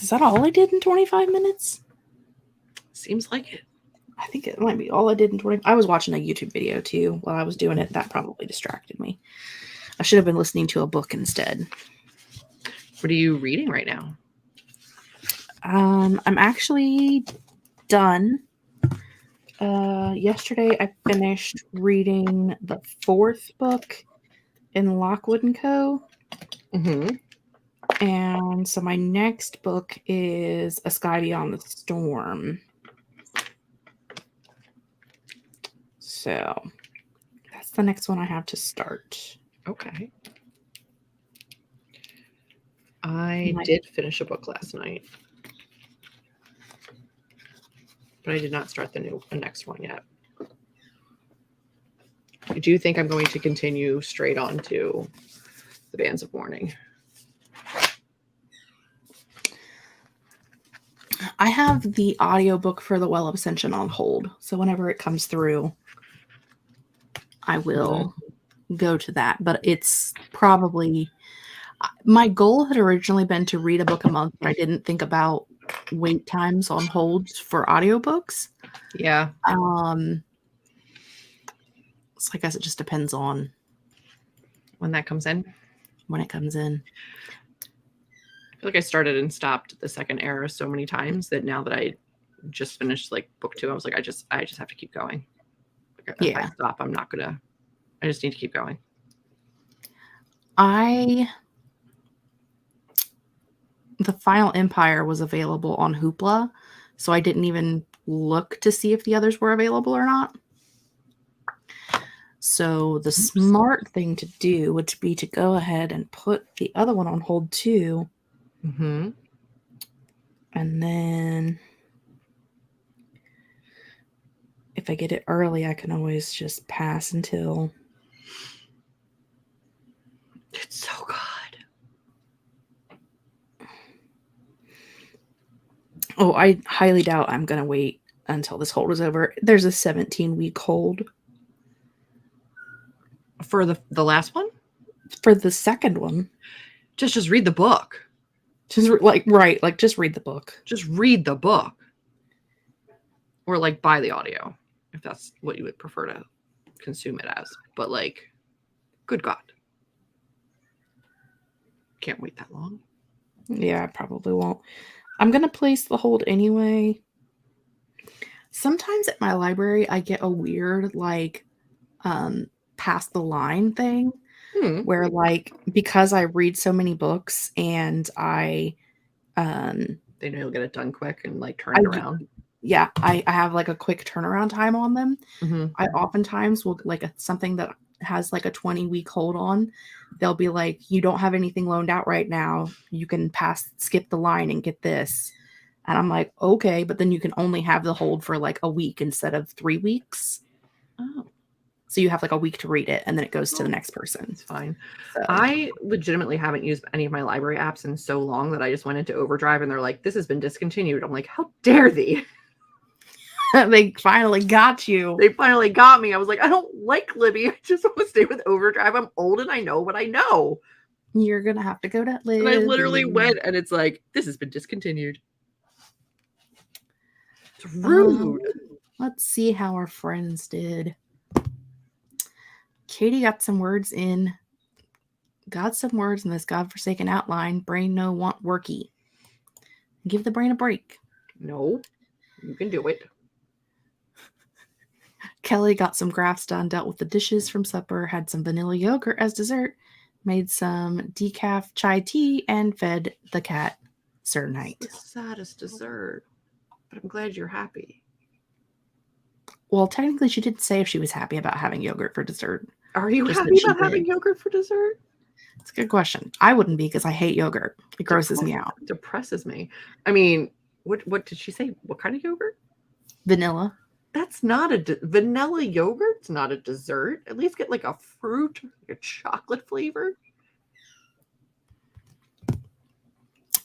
Is that all I did in 25 minutes? Seems like it. I think it might be all I did in 20. I was watching a YouTube video too while I was doing it. That probably distracted me. I should have been listening to a book instead. What are you reading right now? I'm actually done. Yesterday I finished reading the 4th book in Lockwood & Co. Mm-hmm. And so my next book is A Sky Beyond the Storm. So that's the next one I have to start. Okay. I did finish a book last night, but I did not start the next one yet. I do think I'm going to continue straight on to the Bands of Mourning. I have the audiobook for The Well of Ascension on hold. So whenever it comes through, I will go to that. But it's probably... My goal had originally been to read a book a month, but I didn't think about wait times on hold for audiobooks. Yeah. So I guess it just depends on when that comes in. When it comes in. I feel like I started and stopped the second era so many times that now that I just finished like book 2, I was like, I just have to keep going. Like, if I stop, I'm not gonna. I just need to keep going. The Final Empire was available on Hoopla, so I didn't even look to see if the others were available or not. So the smart thing to do would be to go ahead and put the other one on hold too. Mm-hmm. And then if I get it early, I can always just pass until... It's so good. Oh, I highly doubt I'm going to wait until this hold is over. There's a 17-week hold. For the last one? For the second one. Just read the book. Just read the book. Just read the book. Or like buy the audio if that's what you would prefer to consume it as. But like, good God. Can't wait that long. Yeah, I probably won't. I'm going to place the hold anyway. Sometimes at my library, I get a weird, like, past the line thing where, like, because I read so many books and they know you'll get it done quick and like turn it around. Yeah, I have like a quick turnaround time on them. I oftentimes will like something that has like a 20-week hold on. They'll be like, you don't have anything loaned out right now. You can skip the line and get this. And I'm like, okay, but then you can only have the hold for like a week instead of 3 weeks. Oh. So you have like a week to read it and then it goes to the next person. It's fine. So. I legitimately haven't used any of my library apps in so long that I just went into overdrive and they're like, this has been discontinued. I'm like, how dare thee? They finally got you. They finally got me. I was like, I don't like Libby. I just want to stay with overdrive. I'm old and I know what I know. You're going to have to go to Libby. And I literally went and it's like, this has been discontinued. It's rude. Let's see how our friends did. Katie got some words in. Got some words in this godforsaken outline. Brain no want worky. Give the brain a break. No, you can do it. Kelly got some graphs done, dealt with the dishes from supper, had some vanilla yogurt as dessert, made some decaf chai tea, and fed the cat Sir Night. The saddest dessert. But I'm glad you're happy. Well, technically, she didn't say if she was happy about having yogurt for dessert. Are you happy about having yogurt for dessert? It's a good question. I wouldn't be because I hate yogurt. It grosses me out. It depresses me. I mean, what did she say? What kind of yogurt? Vanilla. That's not vanilla yogurt's not a dessert. At least get like a fruit, like a chocolate flavor.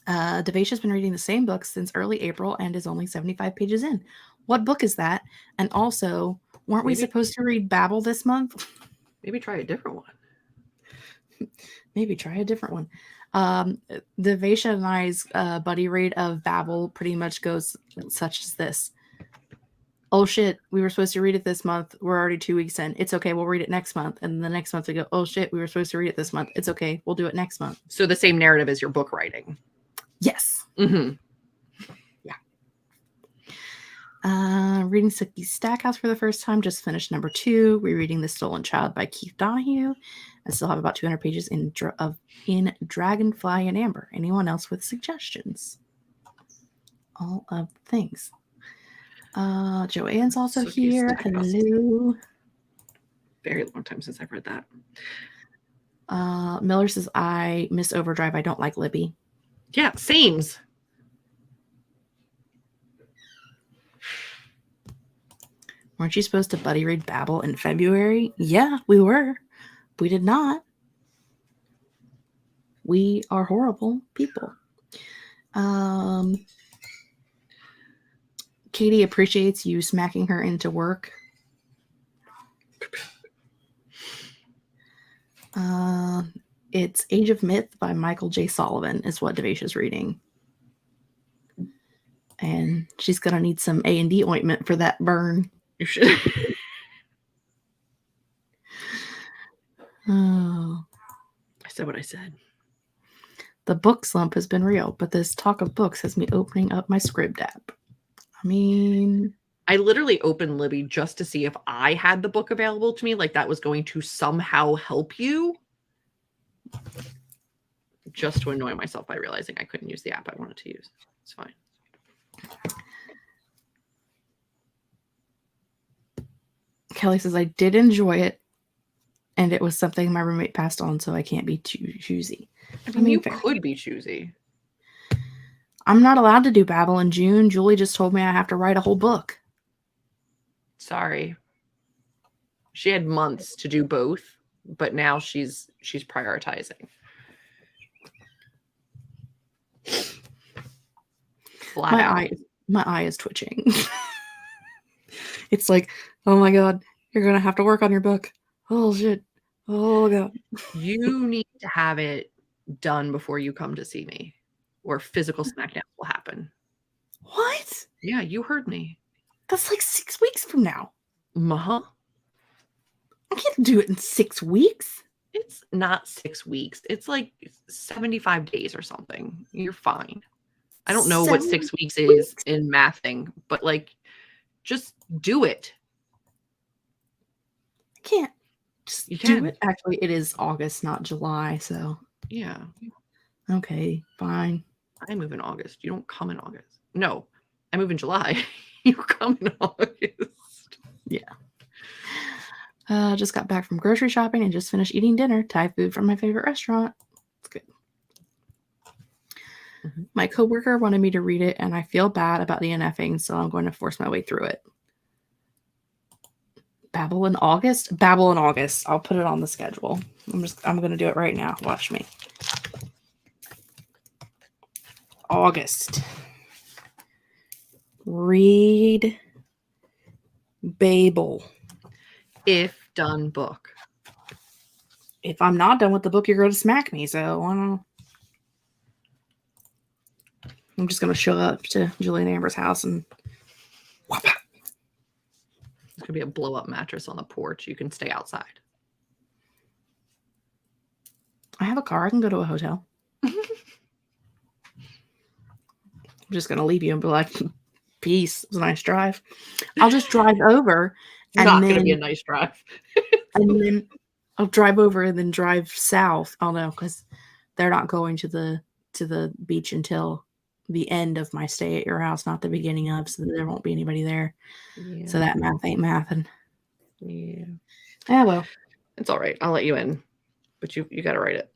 Devasha's been reading the same book since early April and is only 75 pages in. What book is that? And also, weren't we supposed to read Babel this month? Maybe try a different one. Maybe try a different one. Devasha and I's buddy read of Babel pretty much goes such as this. Oh shit, we were supposed to read it this month. We're already 2 weeks in. It's okay, we'll read it next month. And the next month we go, oh shit, we were supposed to read it this month. It's okay, we'll do it next month. So the same narrative as your book writing. Yes. Mm-hmm. Yeah. Reading Sookie's Stackhouse for the first time. Just finished number 2. Rereading The Stolen Child by Keith Donahue. I still have about 200 pages in Dragonfly and Amber. Anyone else with suggestions? All of the things. Joanne's also here. Hello. Very long time since I've read that. Miller says, I miss Overdrive. I don't like Libby. Yeah, seems. Weren't you supposed to buddy read Babel in February? Yeah, we were. We did not. We are horrible people. Katie appreciates you smacking her into work. It's Age of Myth by Michael J. Sullivan is what Devasha's reading. And she's going to need some A&D ointment for that burn. You should. Oh. I said what I said. The book slump has been real, but this talk of books has me opening up my Scribd app. I mean, I literally opened Libby just to see if I had the book available to me, like that was going to somehow help you. Just to annoy myself by realizing I couldn't use the app I wanted to use. It's fine. Kelly says, I did enjoy it, and it was something my roommate passed on, so I can't be too choosy. I mean, you could be choosy. I'm not allowed to do Babel in June. Julie just told me I have to write a whole book. Sorry. She had months to do both, but now she's prioritizing. My eye is twitching. It's like, oh my God, you're going to have to work on your book. Oh shit. Oh God. You need to have it done before you come to see me, or physical smackdowns will happen. What? Yeah, you heard me. That's like 6 weeks from now. Uh-huh. I can't do it in 6 weeks. It's not 6 weeks. It's like 75 days or something. You're fine. I don't know what 6 weeks is in mathing, but like, just do it. I can't just You do can. it. Actually, it is August, not July. So Yeah. okay, fine. I move in August. You don't come in August. No, I move in July. You come in August. Yeah. Just got back from grocery shopping and just finished eating dinner. Thai food from my favorite restaurant. It's good. My coworker wanted me to read it, and I feel bad about the NFing, so I'm going to force my way through it. Babel in August? Babel in August. I'll put it on the schedule. I'm going to do it right now. Watch me. August. Read Babel. If done book. If I'm not done with the book, you're going to smack me. So I don't know. I'm just going to show up to Julie and Amber's house and whop. There's going to be a blow-up mattress on the porch. You can stay outside. I have a car. I can go to a hotel. I'm just going to leave you and be like, peace. It was a nice drive. I'll just drive over. And not going to be a nice drive. And then I'll drive over and then drive south. Oh no, because they're not going to the beach until the end of my stay at your house, not the beginning of, so there won't be anybody there. Yeah. So that math ain't mathing. Yeah. Yeah, well. It's all right. I'll let you in. But you got to write it.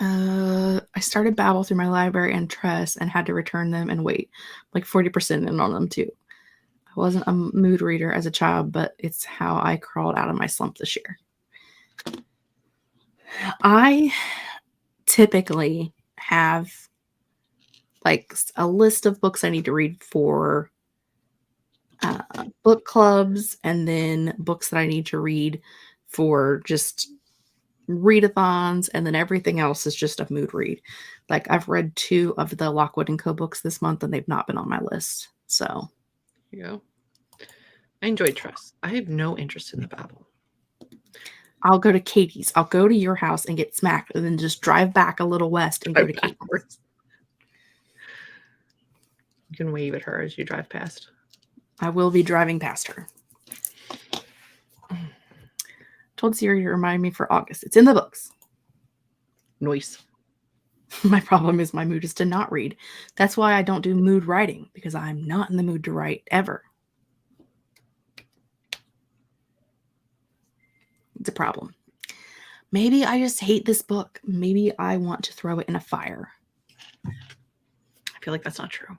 I started Babel through my library and Tress and had to return them and wait. Like 40% in on them too. I wasn't a mood reader as a child, but it's how I crawled out of my slump this year. I typically have like a list of books I need to read for book clubs, and then books that I need to read for just readathons, and then everything else is just a mood read. Like I've read 2 of the Lockwood & Co. books this month, and they've not been on my list. So there you go. I enjoyed Tress. I have no interest in the Babel. I'll go to Katie's. I'll go to your house and get smacked, and then just drive back a little west and go to Katie's. You can wave at her as you drive past. I will be driving past her. Told Siri to remind me for August. It's in the books. Nice. My problem is my mood is to not read. That's why I don't do mood writing, because I'm not in the mood to write ever. It's a problem. Maybe I just hate this book. Maybe I want to throw it in a fire. I feel like that's not true.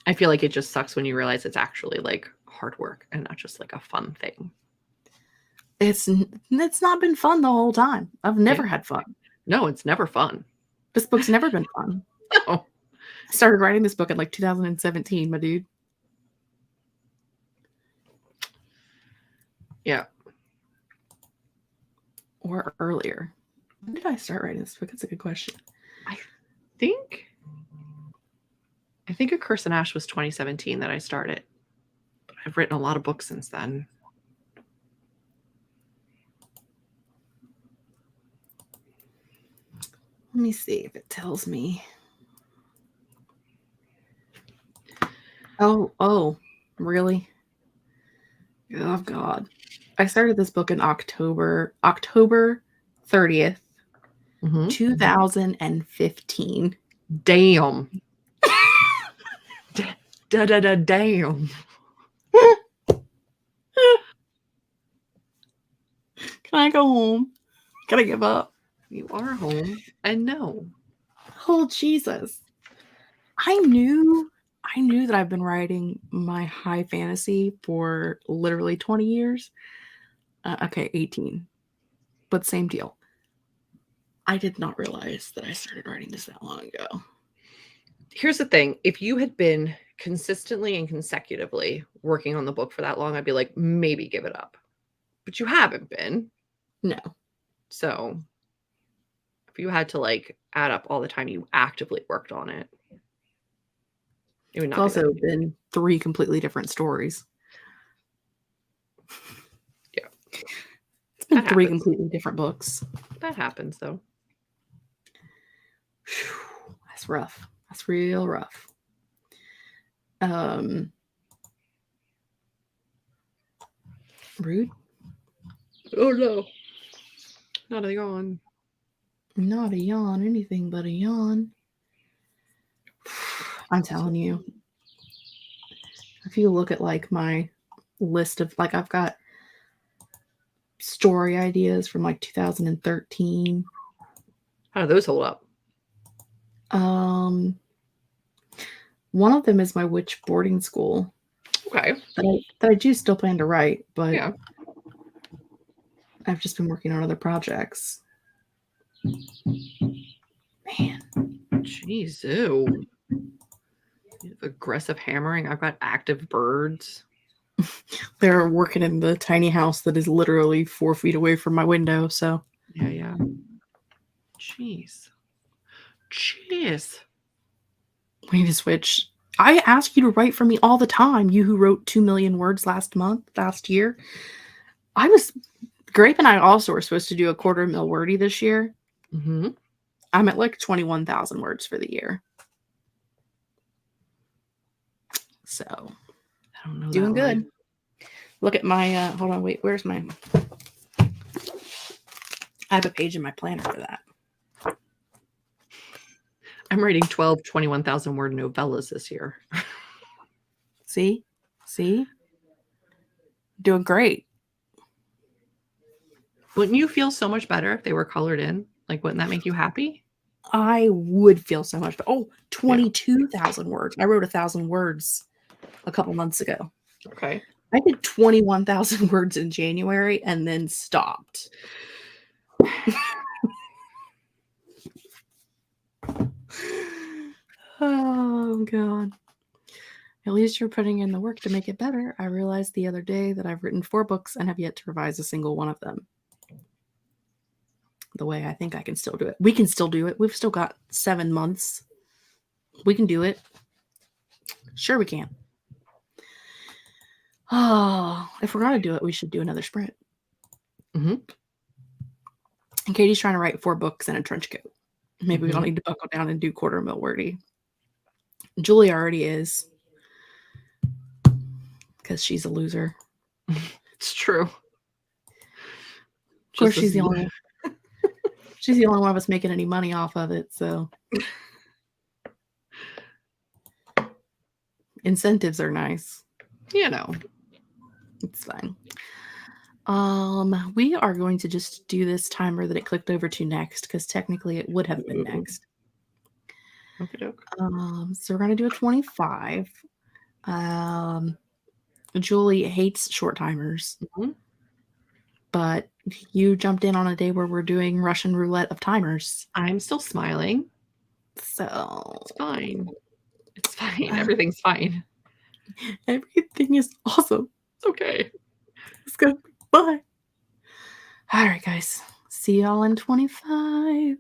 I feel like it just sucks when you realize it's actually like hard work and not just like a fun thing. It's not been fun the whole time. I've never had fun. No, it's never fun. This book's never been fun. No. I started writing this book in like 2017, my dude. Yeah. Or earlier. When did I start writing this book? That's a good question. I think A Curse in Ash was 2017 that I started. But I've written a lot of books since then. Let me see if it tells me. Oh, really? Oh, God. I started this book in October 30th, 2015. Damn. Damn. Can I go home? Can I give up? You are home, and no. Oh, Jesus. I knew that I've been writing my high fantasy for literally 20 years. Okay, 18. But same deal. I did not realize that I started writing this that long ago. Here's the thing. If you had been consistently and consecutively working on the book for that long, I'd be like, maybe give it up. But you haven't been. No. So I if you had to like add up all the time you actively worked on it, it would It's not be that. also been 3 completely different stories. Yeah. It's been That 3 happens. completely different books. That happens though. Whew, that's rough. That's real rough. Rude? Oh no. Not a yawn. Not a yawn, anything but a yawn. I'm telling you. If you look at like my list of like I've got story ideas from like 2013. How do those hold up? One of them is my witch boarding school. Okay. That I do still plan to write, but Yeah. I've just been working on other projects. Man. Jeez, ew. You have aggressive hammering. I've got active birds. They're working in the tiny house that is literally 4 feet away from my window, so. Yeah. Jeez. We need to switch. I ask you to write for me all the time. You who wrote 2 million words last year. Grape and I also were supposed to do a 250,000 wordy this year. Mm-hmm. I'm at like 21,000 words for the year. So, I don't know. doing good. Look at my, hold on, wait, where's my, I have a page in my planner for that. I'm writing 12 21,000 word novellas this year. See? Doing great. Wouldn't you feel so much better if they were colored in? Like, wouldn't that make you happy? I would feel so much better. Oh, 22,000 words. I wrote 1,000 words a couple months ago. Okay. I did 21,000 words in January and then stopped. Oh, God. At least you're putting in the work to make it better. I realized the other day that I've written 4 books and have yet to revise a single one of them. The way I think I can still do it. We can still do it. We've still got 7 months. We can do it. Sure we can. Oh, if we're going to do it, we should do another sprint. Mm-hmm. And Katie's trying to write 4 books in a trench coat. Maybe we all need to buckle down and do 250,000 wordy. Julie already is. Because she's a loser. It's true. Of course, she's the only one of us making any money off of it, so incentives are nice. You know. It's fine. We are going to just do this timer that it clicked over to next, because technically it would have been next. Okay, doke. So we're going to do a 25. Julie hates short timers. Mm-hmm. But you jumped in on a day where we're doing Russian roulette of timers. I'm still smiling. So it's fine. It's fine. Everything's fine. Everything is awesome. It's okay. Let's go. Bye. All right, guys. See y'all in 25.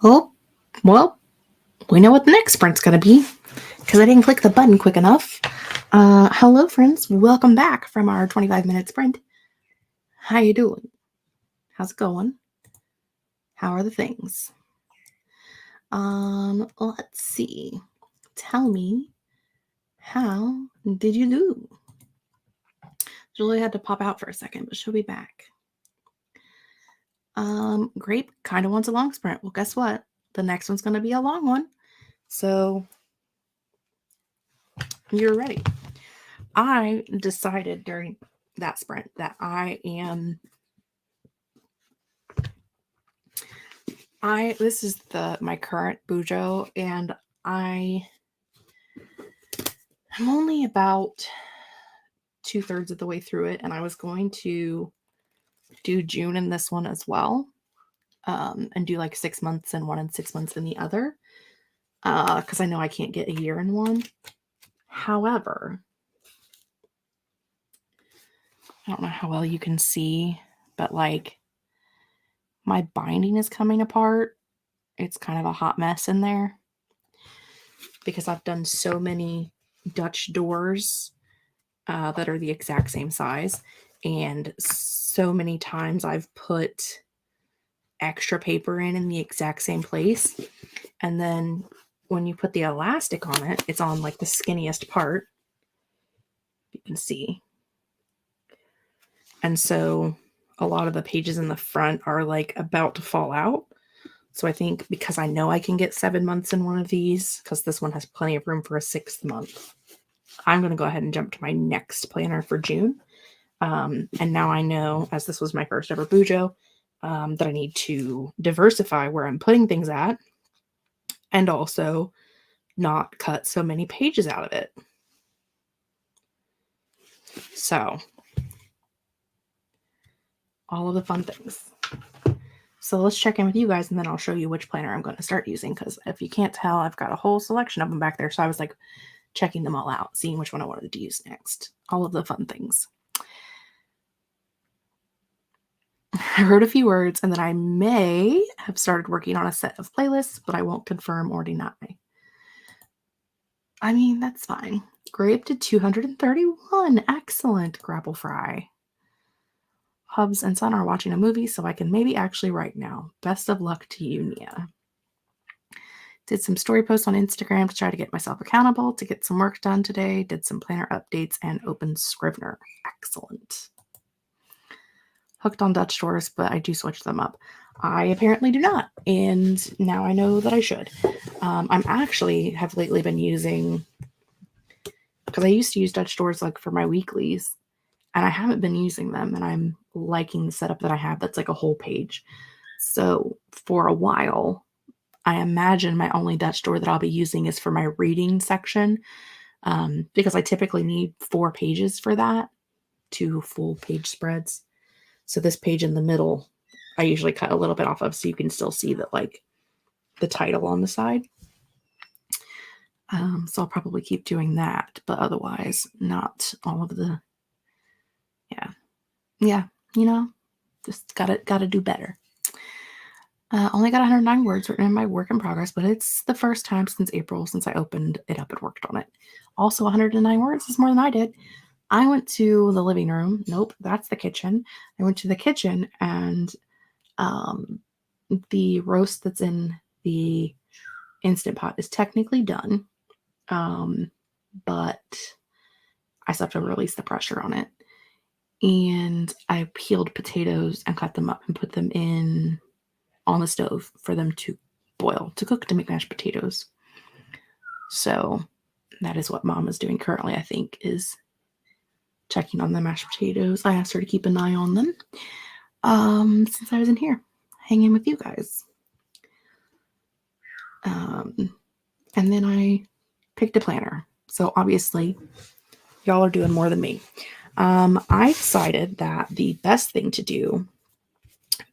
Oh, well, we know what the next sprint's going to be because I didn't click the button quick enough. Hello, friends. Welcome back from our 25-minute sprint. How you doing? How's it going? How are the things? Let's see. Tell me, how did you do? Julie had to pop out for a second, but she'll be back. Grape kind of wants a long sprint. Well, guess what? The next one's going to be a long one. So you're ready. I decided during that sprint that this is my current Bujo, and I'm only about 2/3 of the way through it, and I was going to do June in this one as well, and do like 6 months in one and 6 months in the other, because I know I can't get a year in one. However, I don't know how well you can see, but like my binding is coming apart. It's kind of a hot mess in there because I've done so many Dutch doors that are the exact same size, and so many times I've put extra paper in the exact same place, and then when you put the elastic on it, it's on like the skinniest part, you can see, and so a lot of the pages in the front are like about to fall out. So I think because I know I can get 7 months in one of these, because this one has plenty of room for a 6th month, I'm going to go ahead and jump to my next planner for June. And now I know, as this was my first ever Bujo, that I need to diversify where I'm putting things at, and also not cut so many pages out of it. So, all of the fun things. So let's check in with you guys, and then I'll show you which planner I'm going to start using, because if you can't tell, I've got a whole selection of them back there. So I was like checking them all out, seeing which one I wanted to use next. All of the fun things. I wrote a few words, and then I may have started working on a set of playlists, but I won't confirm or deny. I mean, that's fine. Grape to 231. Excellent. Grapple Fry. Hubs and Son are watching a movie, so I can maybe actually write now. Best of luck to you, Nia. Did some story posts on Instagram to try to get myself accountable, to get some work done today. Did some planner updates and opened Scrivener. Excellent. Hooked on Dutch doors, but I do switch them up. I apparently do not, and now I know that I should. I'm actually have lately been using, because I used to use Dutch doors like for my weeklies, and I haven't been using them, and I'm liking the setup that I have. That's like a whole page. So for a while, I imagine my only Dutch door that I'll be using is for my reading section, because I typically need 4 pages for that, 2 full page spreads. So this page in the middle, I usually cut a little bit off of, so you can still see that, like, the title on the side. So I'll probably keep doing that, but otherwise not all of the, yeah, you know, just gotta do better. Only got 109 words written in my work in progress, but it's the first time since April since I opened it up and worked on it. Also, 109 words is more than I did. I went to the living room. Nope, that's the kitchen. I went to the kitchen, and the roast that's in the Instant Pot is technically done, but I still have to release the pressure on it. And I peeled potatoes and cut them up and put them in on the stove for them to boil, to cook, to make mashed potatoes. So that is what Mom is doing currently, I think, is checking on the mashed potatoes. I asked her to keep an eye on them since I was in here hanging with you guys. And then I picked a planner. So obviously, y'all are doing more than me. I decided that the best thing to do,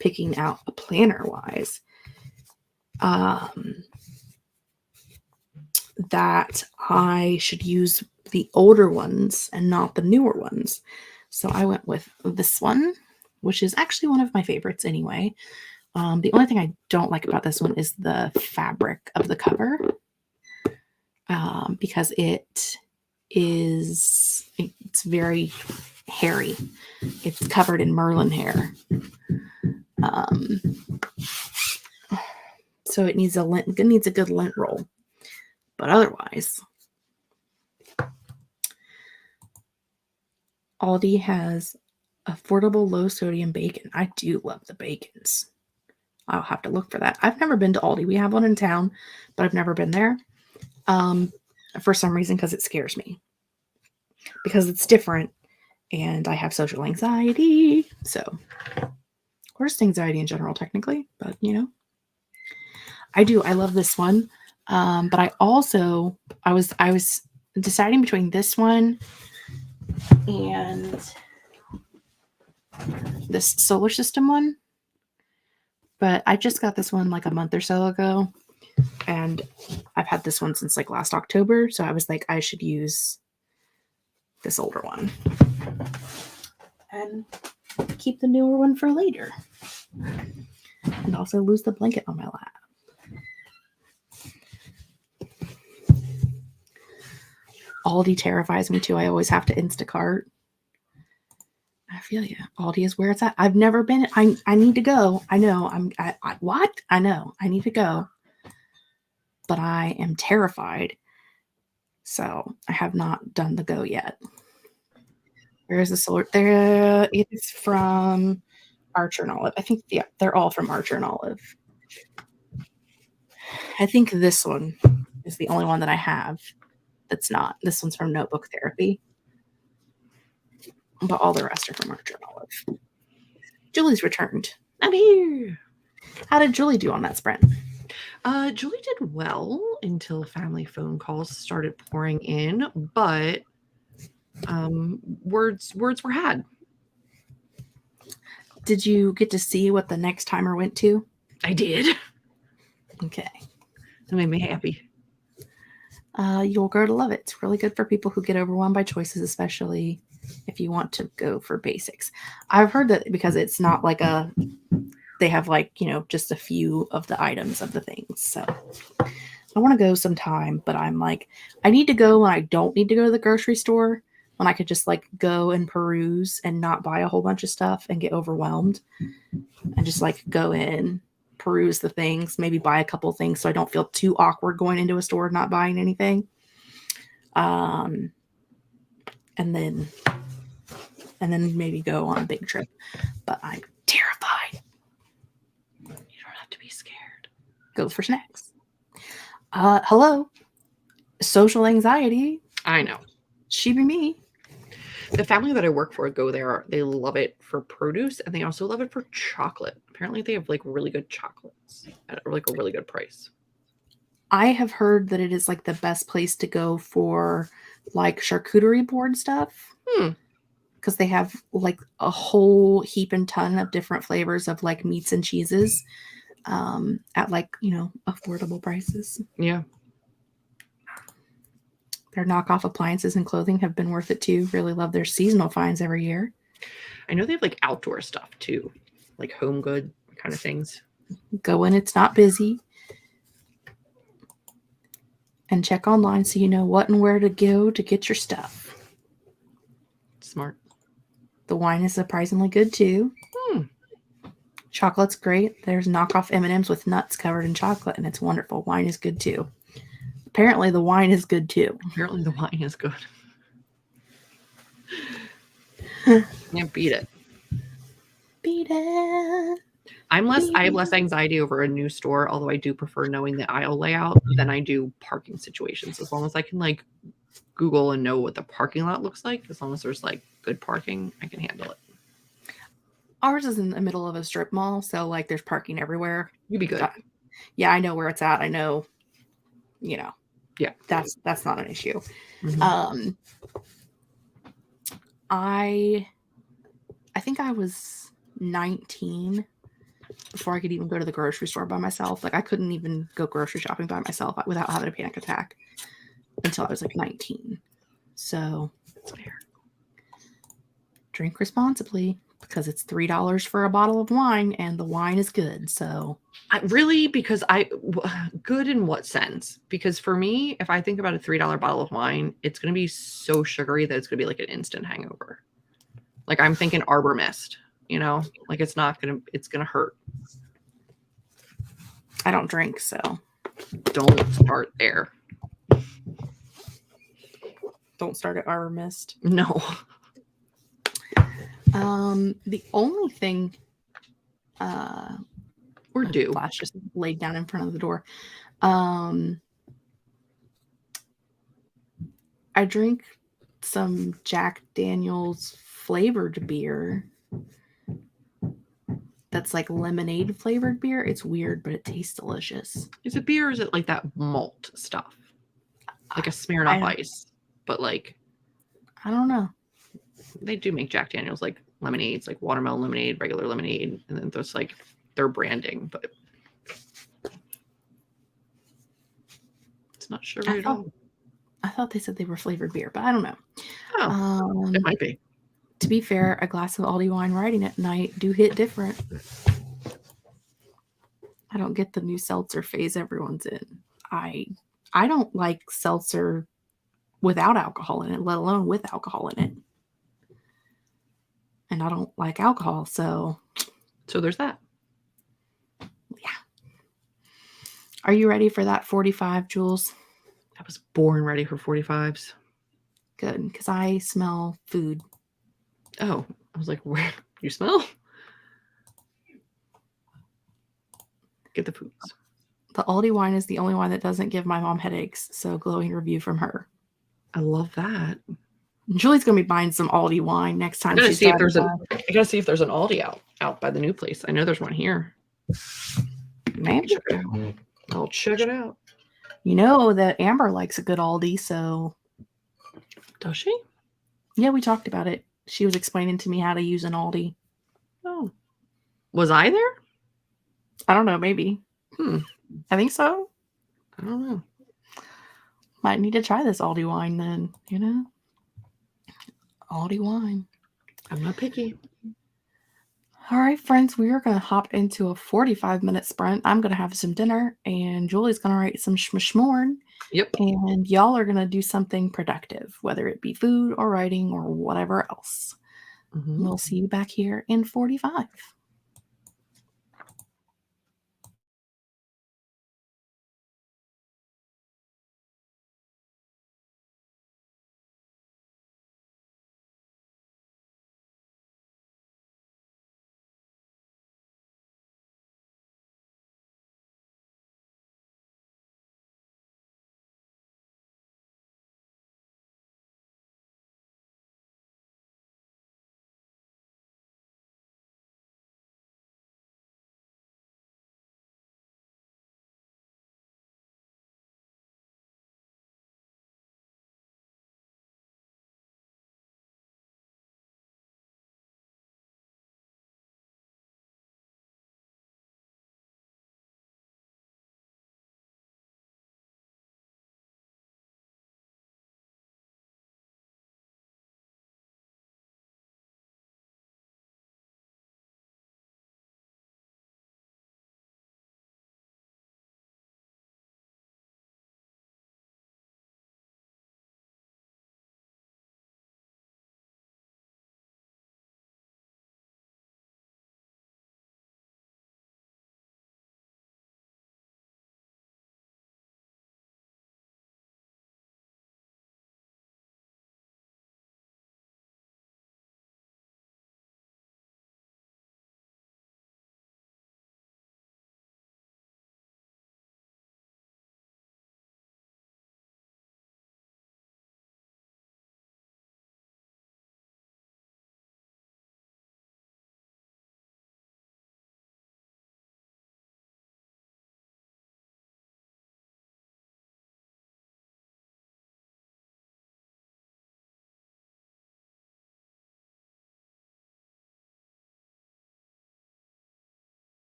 picking out a planner-wise, that I should use the older ones and not the newer ones. So I went with this one, which is actually one of my favorites anyway. The only thing I don't like about this one is the fabric of the cover, because it's very hairy. It's covered in Merlin hair. So it needs a good lint roll. But otherwise, Aldi has affordable low sodium bacon. I do love the bacons. I'll have to look for that. I've never been to Aldi. We have one in town, but I've never been there. For some reason, because it scares me. Because it's different, and I have social anxiety. So, or just anxiety in general, technically. But, you know. I do. I love this one. But I was deciding between this one and this solar system one. But I just got this one like a month or so ago. And I've had this one since like last October. So I was like, I should use this older one. And keep the newer one for later. And also lose the blanket on my lap. Aldi terrifies me too. I always have to Instacart. I feel you. Aldi is where it's at. I've never been. I need to go. I know. What? I know. I need to go. But I am terrified. So I have not done the go yet. Where is the solar? There. It is from Archer and Olive. I think they're all from Archer and Olive. I think this one is the only one that I have. That's not. This one's from Notebook Therapy. But all the rest are from Archer and Olive. Julie's returned. I'm here. How did Julie do on that sprint? Julie did well until family phone calls started pouring in, but words were had. Did you get to see what the next timer went to? I did. Okay. That made me happy. You'll grow to love it. It's really good for people who get overwhelmed by choices, especially if you want to go for basics. I've heard that because it's not like they have like, you know, just a few of the items of the things. So I want to go sometime, but I'm like, I need to go when I don't need to go to the grocery store, when I could just like go and peruse and not buy a whole bunch of stuff and get overwhelmed and just like go in, peruse the things, maybe buy a couple things so I don't feel too awkward going into a store not buying anything. And then maybe go on a big trip. But I'm terrified. You don't have to be scared. Go for snacks. Hello. Social anxiety. I know. She be me. The family that I work for go there. They love it for produce, and they also love it for chocolate. Apparently, they have like really good chocolates at like a really good price. I have heard that it is like the best place to go for like charcuterie board stuff. Because they have like a whole heap and ton of different flavors of like meats and cheeses at like, you know, affordable prices. Yeah. Their knockoff appliances and clothing have been worth it too. Really love their seasonal finds every year. I know they have like outdoor stuff too, like home good kind of things. Go when it's not busy. And check online so you know what and where to go to get your stuff. Smart. The wine is surprisingly good too. Chocolate's great. There's knockoff M&Ms with nuts covered in chocolate, and it's wonderful. Wine is good too. Apparently, the wine is good too. Apparently, the wine is good. Can't beat it. Beat it. I have less anxiety over a new store, although I do prefer knowing the aisle layout than I do parking situations. As long as I can like Google and know what the parking lot looks like, as long as there's like good parking, I can handle it. Ours is in the middle of a strip mall, so like there's parking everywhere. You'd be good. Yeah, I know where it's at. I know, you know. Yeah. That's not an issue. Mm-hmm. I think I was 19 before I could even go to the grocery store by myself. Like I couldn't even go grocery shopping by myself without having a panic attack until I was like 19. So That's fair. Drink responsibly. because it's $3 for a bottle of wine and the wine is good. So really, because good in what sense? Because for me, if I think about a $3 bottle of wine, it's going to be so sugary that it's going to be like an instant hangover. Like I'm thinking Arbor Mist, like it's going to hurt. I don't drink, so don't start there. Don't start at Arbor Mist. No. The only thing or do Flash just laid down in front of the door. I drink some Jack Daniel's flavored beer. That's like lemonade flavored beer. It's weird, but it tastes delicious. Is it beer or is it like that malt stuff? Like a Smirnoff Ice, but like I don't know. They do make Jack Daniel's like lemonades, like watermelon lemonade, regular lemonade, and then there's like their branding, but it's not sugary at all. I thought they said they were flavored beer, but I don't know. Oh, it might be. To be fair, a glass of Aldi wine riding at night do hit different. I don't get the new seltzer phase everyone's in. I don't like seltzer without alcohol in it, let alone with alcohol in it. And I don't like alcohol, so there's that. Yeah. Are you ready for that 45, Jules? I was born ready for 45s. Good, because I smell food. Oh, I was like, where you smell? Get the foods. The Aldi wine is the only wine that doesn't give my mom headaches, so glowing review from her. I love that. Julie's gonna be buying some Aldi wine next time. I gotta see if there's an Aldi out by the new place. I know there's one here. Maybe. I'll check it out. You know that Amber likes a good Aldi, so. Does she? Yeah, we talked about it. She was explaining to me how to use an Aldi. Oh. Was I there? I don't know, maybe. I think so. I don't know. Might need to try this Aldi wine then, Aldi wine. I'm not picky. All right, friends, we are going to hop into a 45-minute sprint. I'm going to have some dinner, and Julie's going to write some schmishmorn. Yep. And y'all are going to do something productive, whether it be food or writing or whatever else. Mm-hmm. We'll see you back here in 45.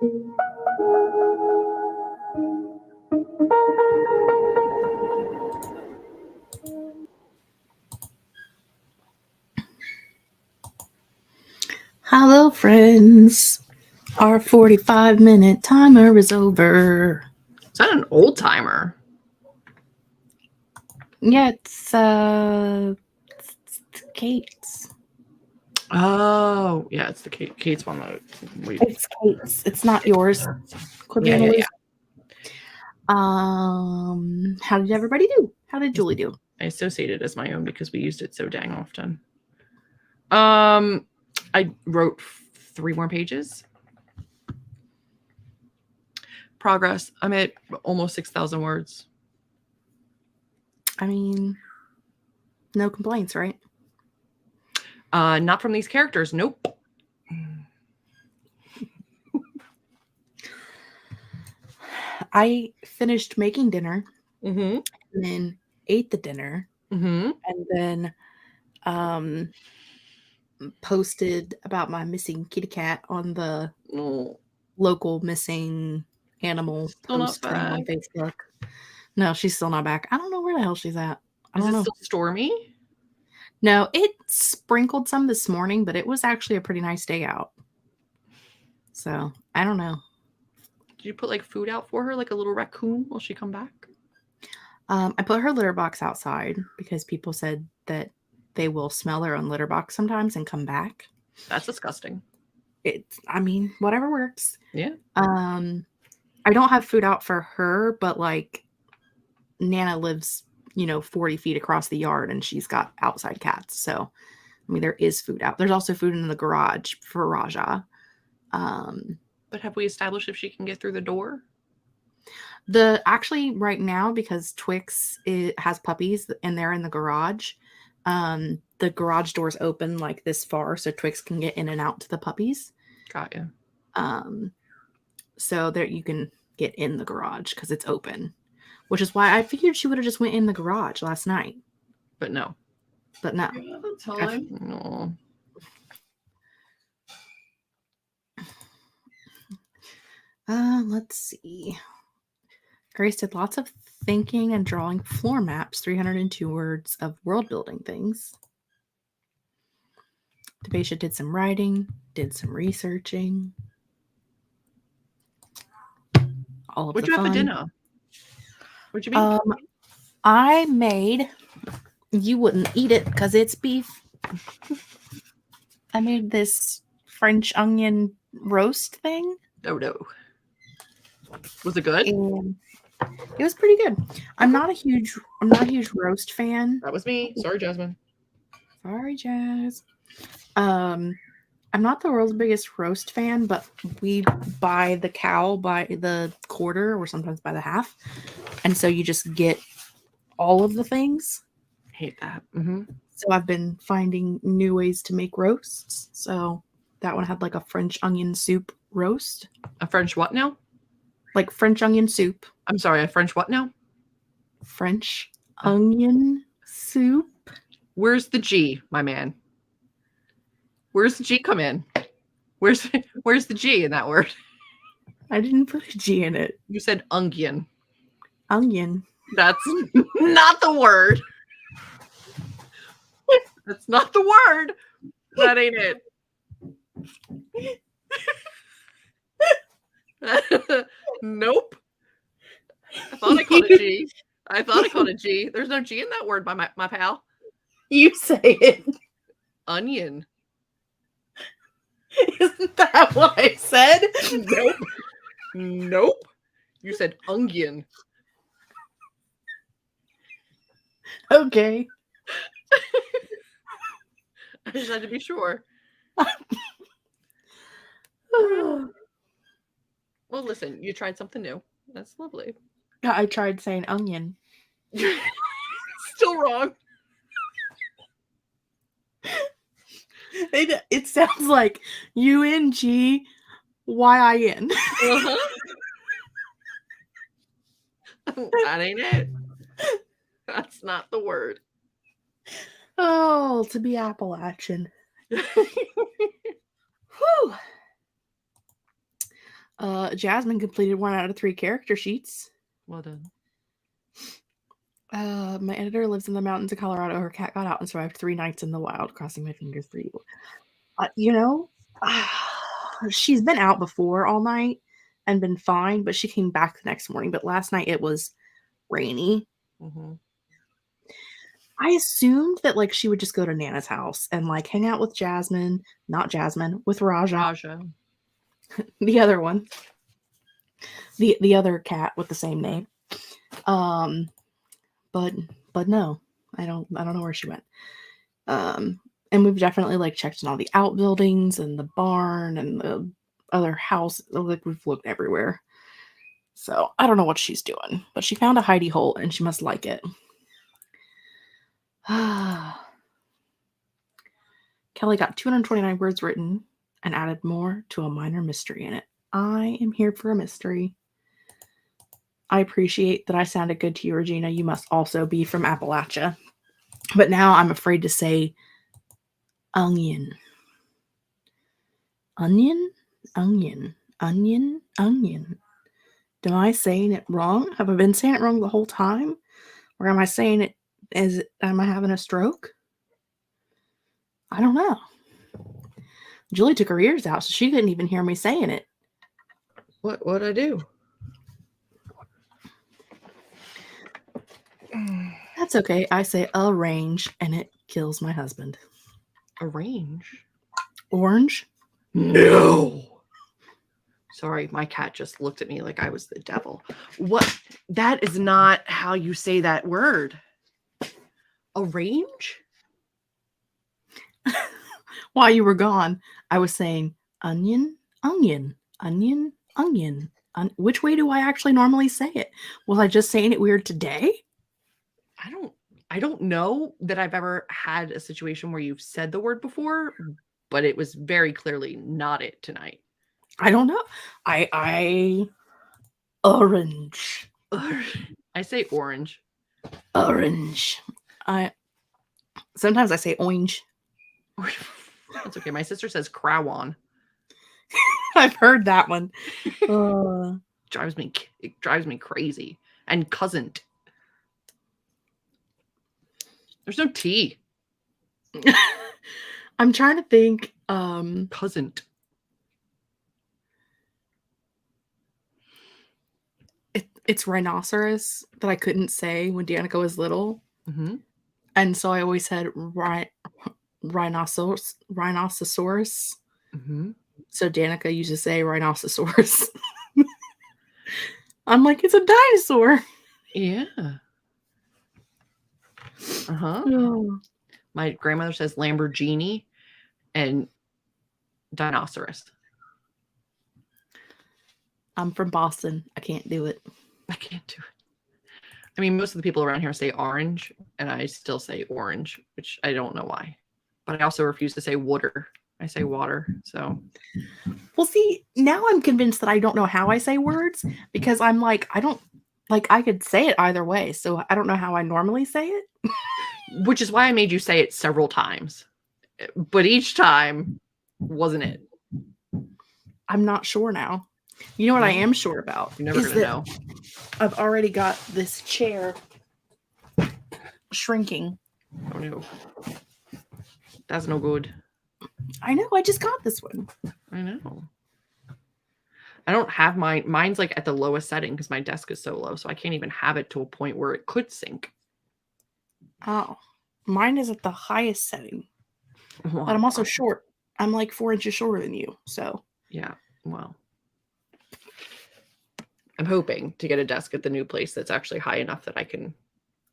Hello, friends. Our 45-minute timer is over. Is that an old timer? Yeah, it's Kate's. Oh, yeah, it's the Kate's one that It's Kate's. It's not yours. Yeah. How did everybody do? How did Julie do? I associate it as my own because we used it so dang often. I wrote 3 more pages. Progress. I'm at almost 6,000 words. I mean, no complaints, right? Not from these characters. Nope. I finished making dinner Mm-hmm. and then ate the dinner Mm-hmm. and then posted about my missing kitty cat on the local missing animal Still post thing on Facebook. No, she's still not back. I don't know where the hell she's at. Is it still stormy? No, it sprinkled some this morning, but it was actually a pretty nice day out. So I don't know. Did you put like food out for her, like a little raccoon? Will she come back? I put her litter box outside because people said that they will smell their own litter box sometimes and come back. That's disgusting. I mean, whatever works. Yeah. I don't have food out for her, but like Nana lives, 40 feet across the yard and she's got outside cats. So, I mean, there is food out. There's also food in the garage for Raja. But have we established if she can get through the door? Actually right now, because Twix has puppies and they're in the garage, the garage door's open like this far so Twix can get in and out to the puppies. Got you. So there you can get in the garage because it's open, which is why I figured she would have just went in the garage last night. But no. No. Let's see. Grace did lots of thinking and drawing floor maps, 302 words of world building things. Debasia did some writing, did some researching. All of What'd the you fun. have for dinner? What'd you make? I made, you wouldn't eat it because it's beef. I made this French onion roast thing. Oh no. Was it good? And it was pretty good. I'm not a huge roast fan. That was me. Sorry, Jasmine. Sorry, Jazz. I'm not the world's biggest roast fan, but we buy the cow by the quarter or sometimes by the half. And so you just get all of the things. Hate that. Mm-hmm. So I've been finding new ways to make roasts. So that one had like a French onion soup roast. A French what now? Like French onion soup. I'm sorry, a French what now? French onion soup. Where's the G, my man? Where's the G come in? Where's the G in that word? I didn't put a G in it. You said onion. Onion. That's not the word. That's not the word. That ain't it. Nope. I thought I called a G. There's no G in that word, my pal. You say it. Onion. Isn't that what I said? Nope. Nope. You said onion. Okay. I just had to be sure. Well, listen, you tried something new. That's lovely. Yeah, I tried saying onion. Still wrong. It sounds like UNGYIN. Uh-huh. That ain't it. That's not the word. Oh, to be Appalachian. Whew. Jasmine completed 1 out of 3 character sheets. Well done. My editor lives in the mountains of Colorado. Her cat got out and survived 3 nights in the wild. Crossing my fingers for you. She's been out before all night and been fine, but she came back the next morning. But last night it was rainy. Mm-hmm. I assumed that like she would just go to Nana's house and like hang out with Jasmine, not Jasmine, with Raja. The other one. The other cat with the same name. But no. I don't know where she went. And we've definitely like checked in all the outbuildings and the barn and the other house. Like we've looked everywhere. So I don't know what she's doing, but she found a hidey hole and she must like it. Kelly got 229 words written and added more to a minor mystery in it. I am here for a mystery. I appreciate that I sounded good to you, Regina. You must also be from Appalachia. But now I'm afraid to say onion. Onion? Onion. Onion? Onion. Am I saying it wrong? Have I been saying it wrong the whole time? Or am I saying it am I having a stroke? I don't know. Julie took her ears out, so she couldn't even hear me saying it. What'd I do? That's okay. I say arrange, and it kills my husband. Arrange? Orange? No. Sorry, my cat just looked at me like I was the devil. What? That is not how you say that word. Arrange? While you were gone, I was saying onion, onion, onion, onion. Which way do I actually normally say it? Was I just saying it weird today? I don't know that I've ever had a situation where you've said the word before, but it was very clearly not it tonight. I don't know. I orange. I say orange. Orange. Sometimes I say orange. That's okay. My sister says crayon. I've heard that one. It drives me crazy. And cousin. There's no T. I'm trying to think. Cousin. It's rhinoceros that I couldn't say when Danica was little. Mm-hmm. And so I always said rhinoceros. Mm-hmm. So Danica used to say rhinoceros. I'm like, it's a dinosaur. Yeah. Uh-huh. Oh. My grandmother says Lamborghini and dinosaurus. I'm from Boston. I can't do it. I can't do it. I mean, most of the people around here say orange, and I still say orange, which I don't know why. But I also refuse to say water. I say water, so. Well, see, now I'm convinced that I don't know how I say words because I'm like, I could say it either way, so I don't know how I normally say it. Which is why I made you say it several times. But each time wasn't it. I'm not sure now. You know what I am sure about? You're never going to know. I've already got this chair shrinking. Oh, no. That's no good. I know. I just got this one. I know. I don't have mine. Mine's like at the lowest setting because my desk is so low. So I can't even have it to a point where it could sink. Oh. Mine is at the highest setting. Wow. But I'm also short. I'm like 4 inches shorter than you. So. Yeah. Well. I'm hoping to get a desk at the new place that's actually high enough that I can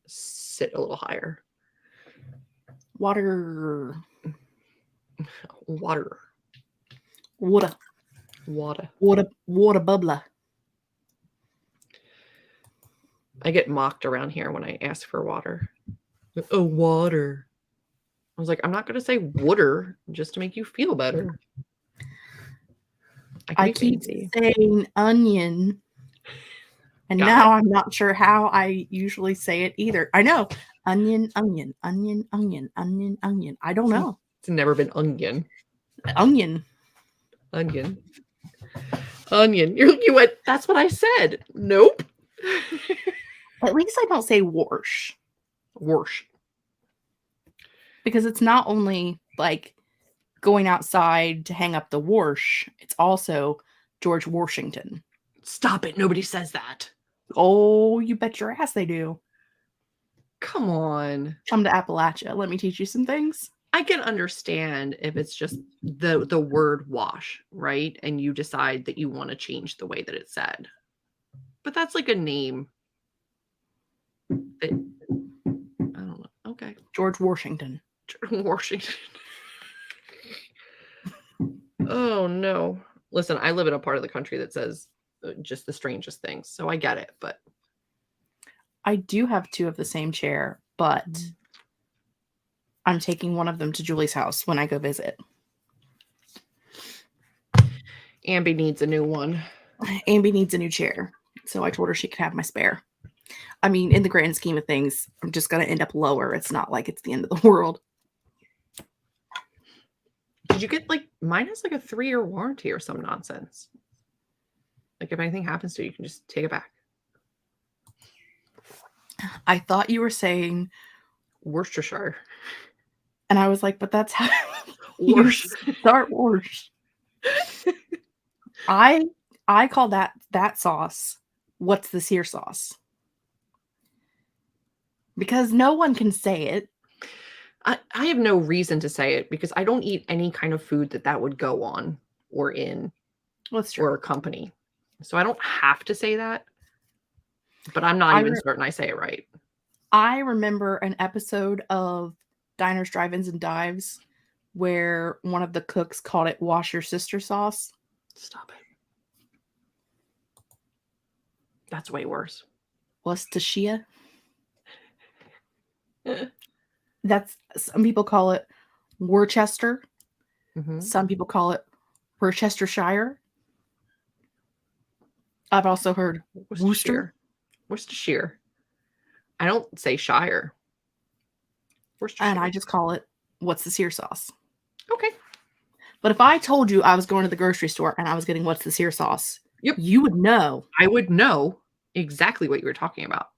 sit a little higher. Water. Bubbler. I get mocked around here when I ask for water. Oh, water. I was like, I'm not going to say water just to make you feel better. I keep saying onion. And now I'm not sure how I usually say it either. I know. Onion, onion, onion, onion, onion, onion. I don't know. It's never been onion. Onion. Onion. Onion. You went, that's what I said. Nope. At least I don't say wash. Wash. Because it's not only like going outside to hang up the wash, it's also George Washington. Stop it. Nobody says that. Oh, you bet your ass they do. Come on. Come to Appalachia. Let me teach you some things. I can understand if it's just the word wash, right? And you decide that you want to change the way that it's said. But that's like a name. That, I don't know. Okay. George Washington. George Washington. Oh, no. Listen, I live in a part of the country that says just the strangest things. So I get it, but. I do have 2 of the same chair, but I'm taking one of them to Julie's house when I go visit. Ambi needs a new one. Ambi needs a new chair. So I told her she could have my spare. I mean, in the grand scheme of things, I'm just going to end up lower. It's not like it's the end of the world. Did you get mine has like a 3-year warranty or some nonsense. Like if anything happens to it, you can just take it back. I thought you were saying Worcestershire. And I was like, but that's how you start Worcestershire. I call that sauce, what's this here sauce? Because no one can say it. I have no reason to say it because I don't eat any kind of food that would go on or in or accompany. So I don't have to say that. But I'm not even certain I say it right. I remember an episode of Diners, Drive-Ins, and Dives where one of the cooks called it wash your sister sauce. Stop it. That's way worse. Worcestershire. That's, some people call it Worcester. Mm-hmm. Some people call it Worcestershire. I've also heard Worcester. Worcestershire. I don't say shire. And I just call it what's this here sauce. Okay. But if I told you I was going to the grocery store and I was getting what's this here sauce, yep, you would know. I would know exactly what you were talking about.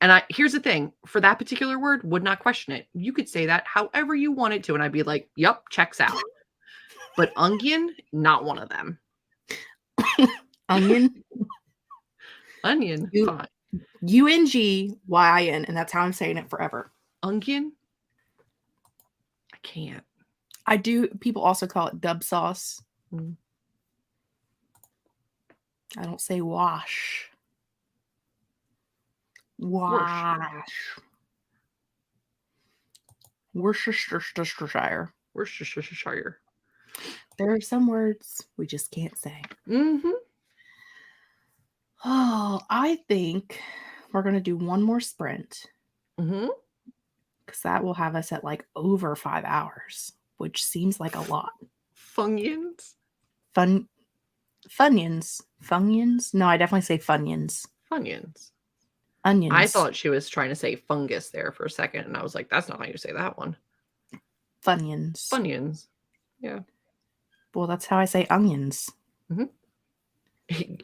And here's the thing, for that particular word, would not question it. You could say that however you wanted to, and I'd be like, yep, checks out. But onion, not one of them. Onion? Onion, fine. UNGYIN, and that's how I'm saying it forever. Onion? I can't. I do. People also call it dub sauce. Mm. I don't say wash. Wash. Worcestershire. Worcestershire. There are some words we just can't say. Mm-hmm. Oh, I think we're going to do one more sprint. Mm-hmm. Because that will have us at over 5 hours, which seems like a lot. Funyuns? Funyuns. Funyuns? No, I definitely say funyuns. Funyuns. Onions. I thought she was trying to say fungus there for a second, and I was like, that's not how you say that one. Funyuns. Funyuns. Yeah. Well, that's how I say onions. Mm-hmm.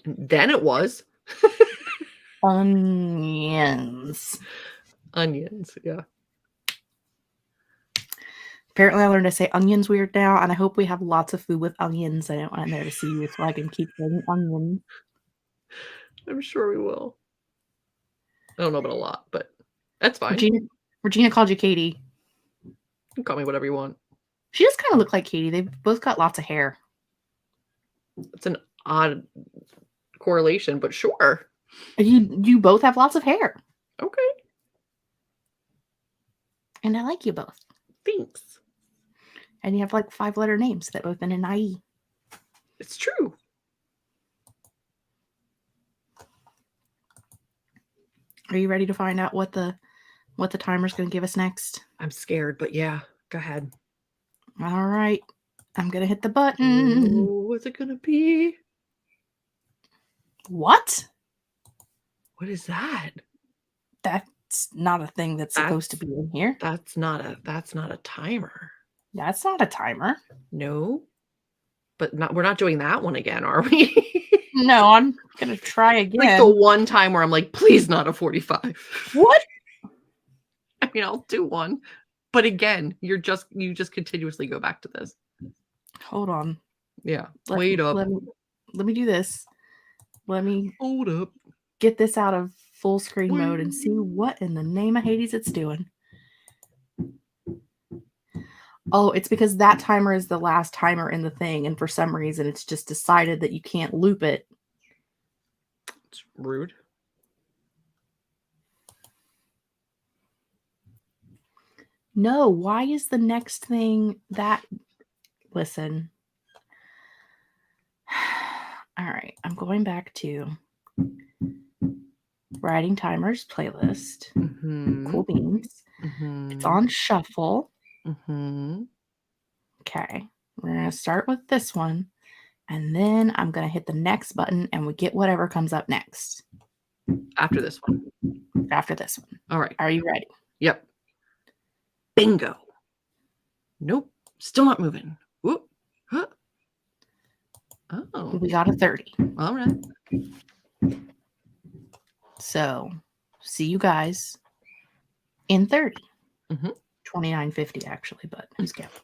Then it was. Onions. Onions, yeah. Apparently I learned to say onions weird now, and I hope we have lots of food with onions in it when I'm there to see you so I can keep saying onion. I'm sure we will. I don't know about a lot, but that's fine. Regina called you Katie. You can call me whatever you want. She does kind of look like Katie. They've both got lots of hair. It's an odd correlation, but sure. You both have lots of hair. Okay. And I like you both. Thanks. And you have 5-letter names that both end in IE. It's true. Are you ready to find out what the timer's going to give us next? I'm scared, but yeah, go ahead. All right. I'm going to hit the button. Ooh, what's it going to be? What? What is that? That's not a thing that's supposed to be in here. That's not a timer. That's not a timer. No. But we're not doing that one again, are we? No, I'm gonna try Like the again. one time where I'm like, please not a 45. What? I mean, I'll do one. But again, you just continuously go back to this. Hold on. Yeah. Let, Wait up. let me do this. Let me Hold up. get this out of full screen mode and see what in the name of Hades it's doing. Oh, it's because that timer is the last timer in the thing, and for some reason it's just decided that you can't loop it. It's rude. No, why is the next thing that... Listen. All right, I'm going back to writing timers playlist. Cool beans. It's on shuffle. Okay, we're going to start with this one, and then I'm going to hit the next button, and we get whatever comes up next. After this one. After this one. All right. Are you ready? Yep. Bingo. Nope. Still not moving. Whoop. Huh. Oh. We got a 30. All right. So, see you guys in 30. 29.50 actually, but who's counting?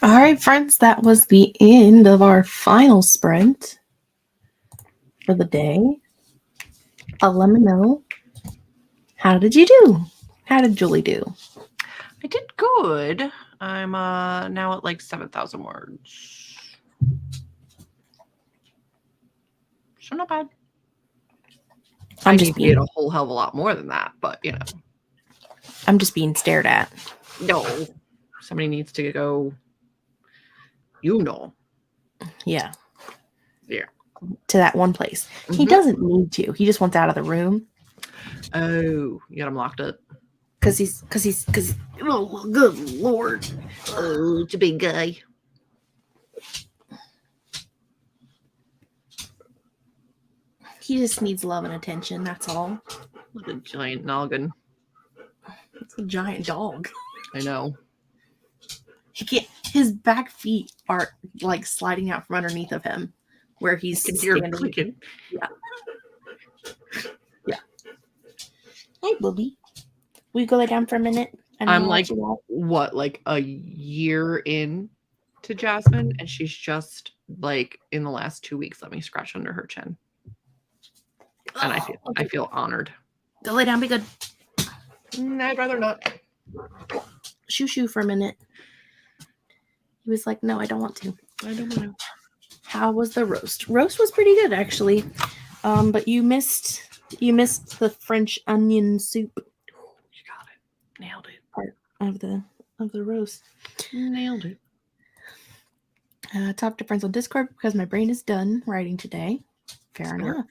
All right, friends, that was the end of our final sprint for the day. Let me know. How did you do? How did Julie do? I did good. I'm now at like 7,000 words. So not bad. I need to get a whole hell of a lot more than that, but you know. I'm just being stared at. No. Somebody needs to go, you know. Yeah. Yeah. To that one place. Mm-hmm. He doesn't need to. He just wants out of the room. Oh, you got him locked up. Because oh, good Lord. Oh, it's a big guy. He just needs love and attention, that's all. Look at a giant noggin. It's a giant dog. I know. He can't, his back feet are like sliding out from underneath of him where he's standing. Clicking. Yeah. Yeah. Hi, Booby. Will you go lay down for a minute? I'm like, what, like a year in to Jasmine, and she's just like in the last 2 weeks let me scratch under her chin. And I feel honored. Go lay down, be good. I'd rather not. Shoo for a minute. He was like, no, I don't want to. I don't want to. How was the roast? Roast was pretty good, actually. But you missed the French onion soup. You got it. Nailed it. Part of the roast. Nailed it. Talk to friends on Discord because my brain is done writing today. Fair enough.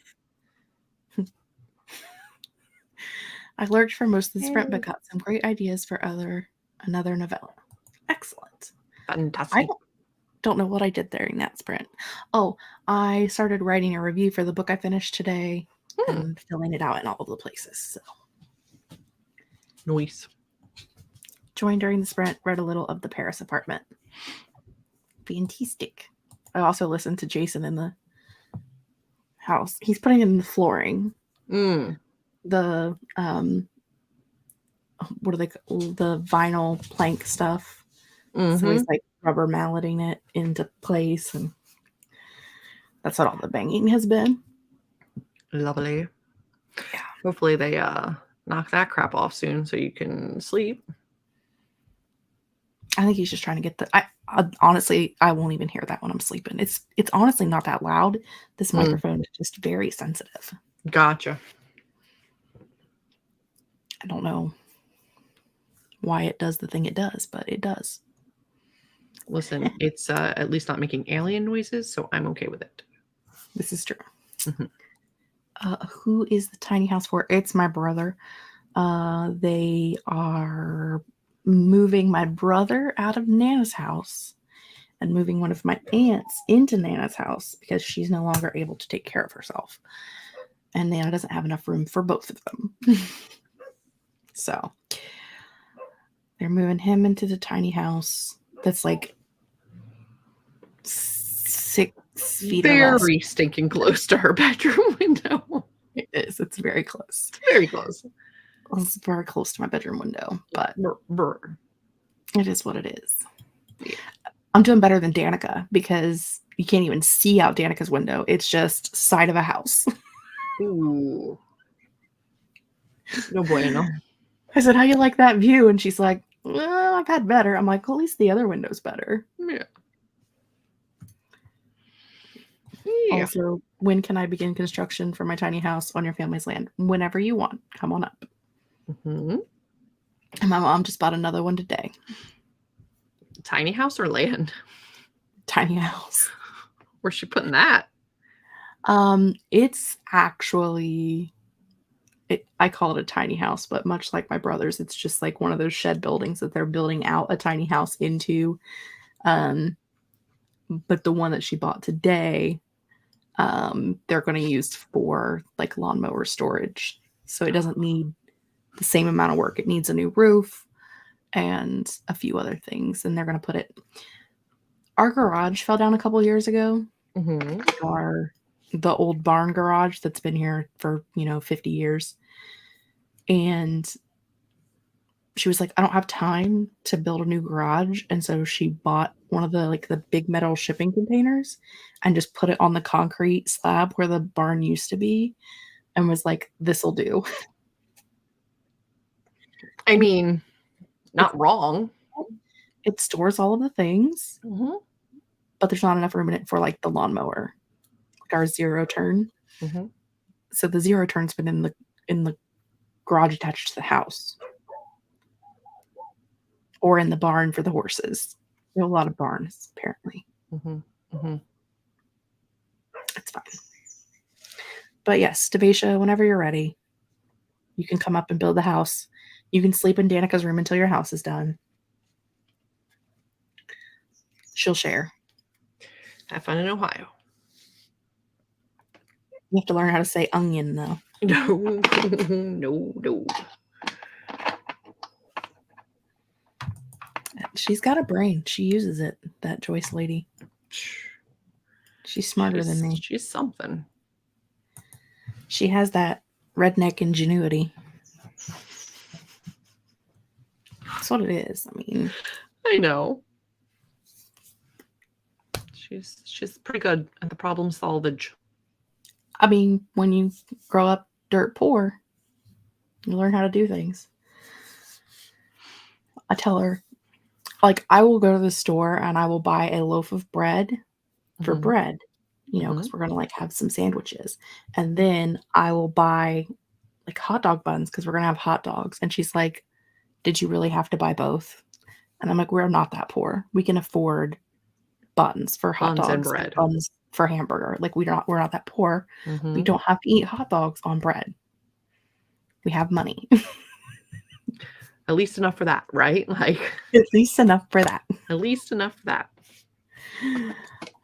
I lurked for most of the sprint, but got some great ideas for another novella. Excellent. Fantastic. I don't know what I did during that sprint. Oh, I started writing a review for the book I finished today and filling it out in all of the places. So. Nice. Joined during the sprint, read a little of The Paris Apartment. Fantastic. I also listened to Jason in the house. He's putting in the flooring. The what are they called? The vinyl plank stuff. So he's like rubber malleting it into place, and that's what all the banging has been. Lovely. Yeah. Hopefully they knock that crap off soon so you can sleep. I think he's just trying to get I honestly, I won't even hear that when I'm sleeping. It's honestly not that loud. This microphone is just very sensitive. Gotcha. I don't know why it does the thing it does, but it does. Listen, it's at least not making alien noises, so I'm okay with it. This is true. Who is the tiny house for? It's my brother. They are moving my brother out of Nana's house and moving one of my aunts into Nana's house because she's no longer able to take care of herself. And Nana doesn't have enough room for both of them. So they're moving him into the tiny house that's like 6 feet very stinking close to her bedroom window. It is. It's very close. Very close. It's very close to my bedroom window, but it is what it is. Yeah. I'm doing better than Danica because you can't even see out Danica's window. It's just side of a house. Ooh. No bueno. I said, how you like that view? And she's like, well, I've had better. I'm like, well, at least the other window's better. Yeah. Also, when can I begin construction for my tiny house on your family's land? Whenever you want. Come on up. And my mom just bought another one today. Tiny house or land? Tiny house. Where's she putting that? It's actually... I call it a tiny house, but much like my brother's, it's just like one of those shed buildings that they're building out a tiny house into. But the one that she bought today, they're going to use for like lawnmower storage. So it doesn't need the same amount of work. It needs a new roof and a few other things. And they're going to put it... Our garage fell down a couple years ago. The old barn garage that's been here for 50 years, and she was like, I don't have time to build a new garage. And so she bought one of the big metal shipping containers and just put it on the concrete slab where the barn used to be and was like, this'll do. I mean, not wrong. It stores all of the things, Mm-hmm. but there's not enough room in it for like the lawnmower, like our zero turn. Mm-hmm. So the zero turn's been in the garage attached to the house. Or in the barn for the horses. We have a lot of barns, apparently. Mm-hmm. Mm-hmm. It's fine. But yes, Devasia, whenever you're ready, you can come up and build the house. You can sleep in Danica's room until your house is done. She'll share. Have fun in Ohio. You have to learn how to say onion, though. No, no. She's got a brain. She uses it, that Joyce lady. She's smarter than me. She's something. She has that redneck ingenuity. That's what it is. I mean, I know. She's pretty good at the problem salvage. I mean, when you grow up dirt poor, you learn how to do things. I tell her, like, I will go to the store and I will buy a loaf of bread for bread, you know, because we're going to like have some sandwiches. And then I will buy like hot dog buns because we're going to have hot dogs. And she's like, did you really have to buy both? And I'm like, we're not that poor. We can afford buns for hot dogs and bread. Buns for hamburger. Like we're not that poor. We don't have to eat hot dogs on bread. We have money. At least enough for that, right? Like at least enough for that. At least enough for that.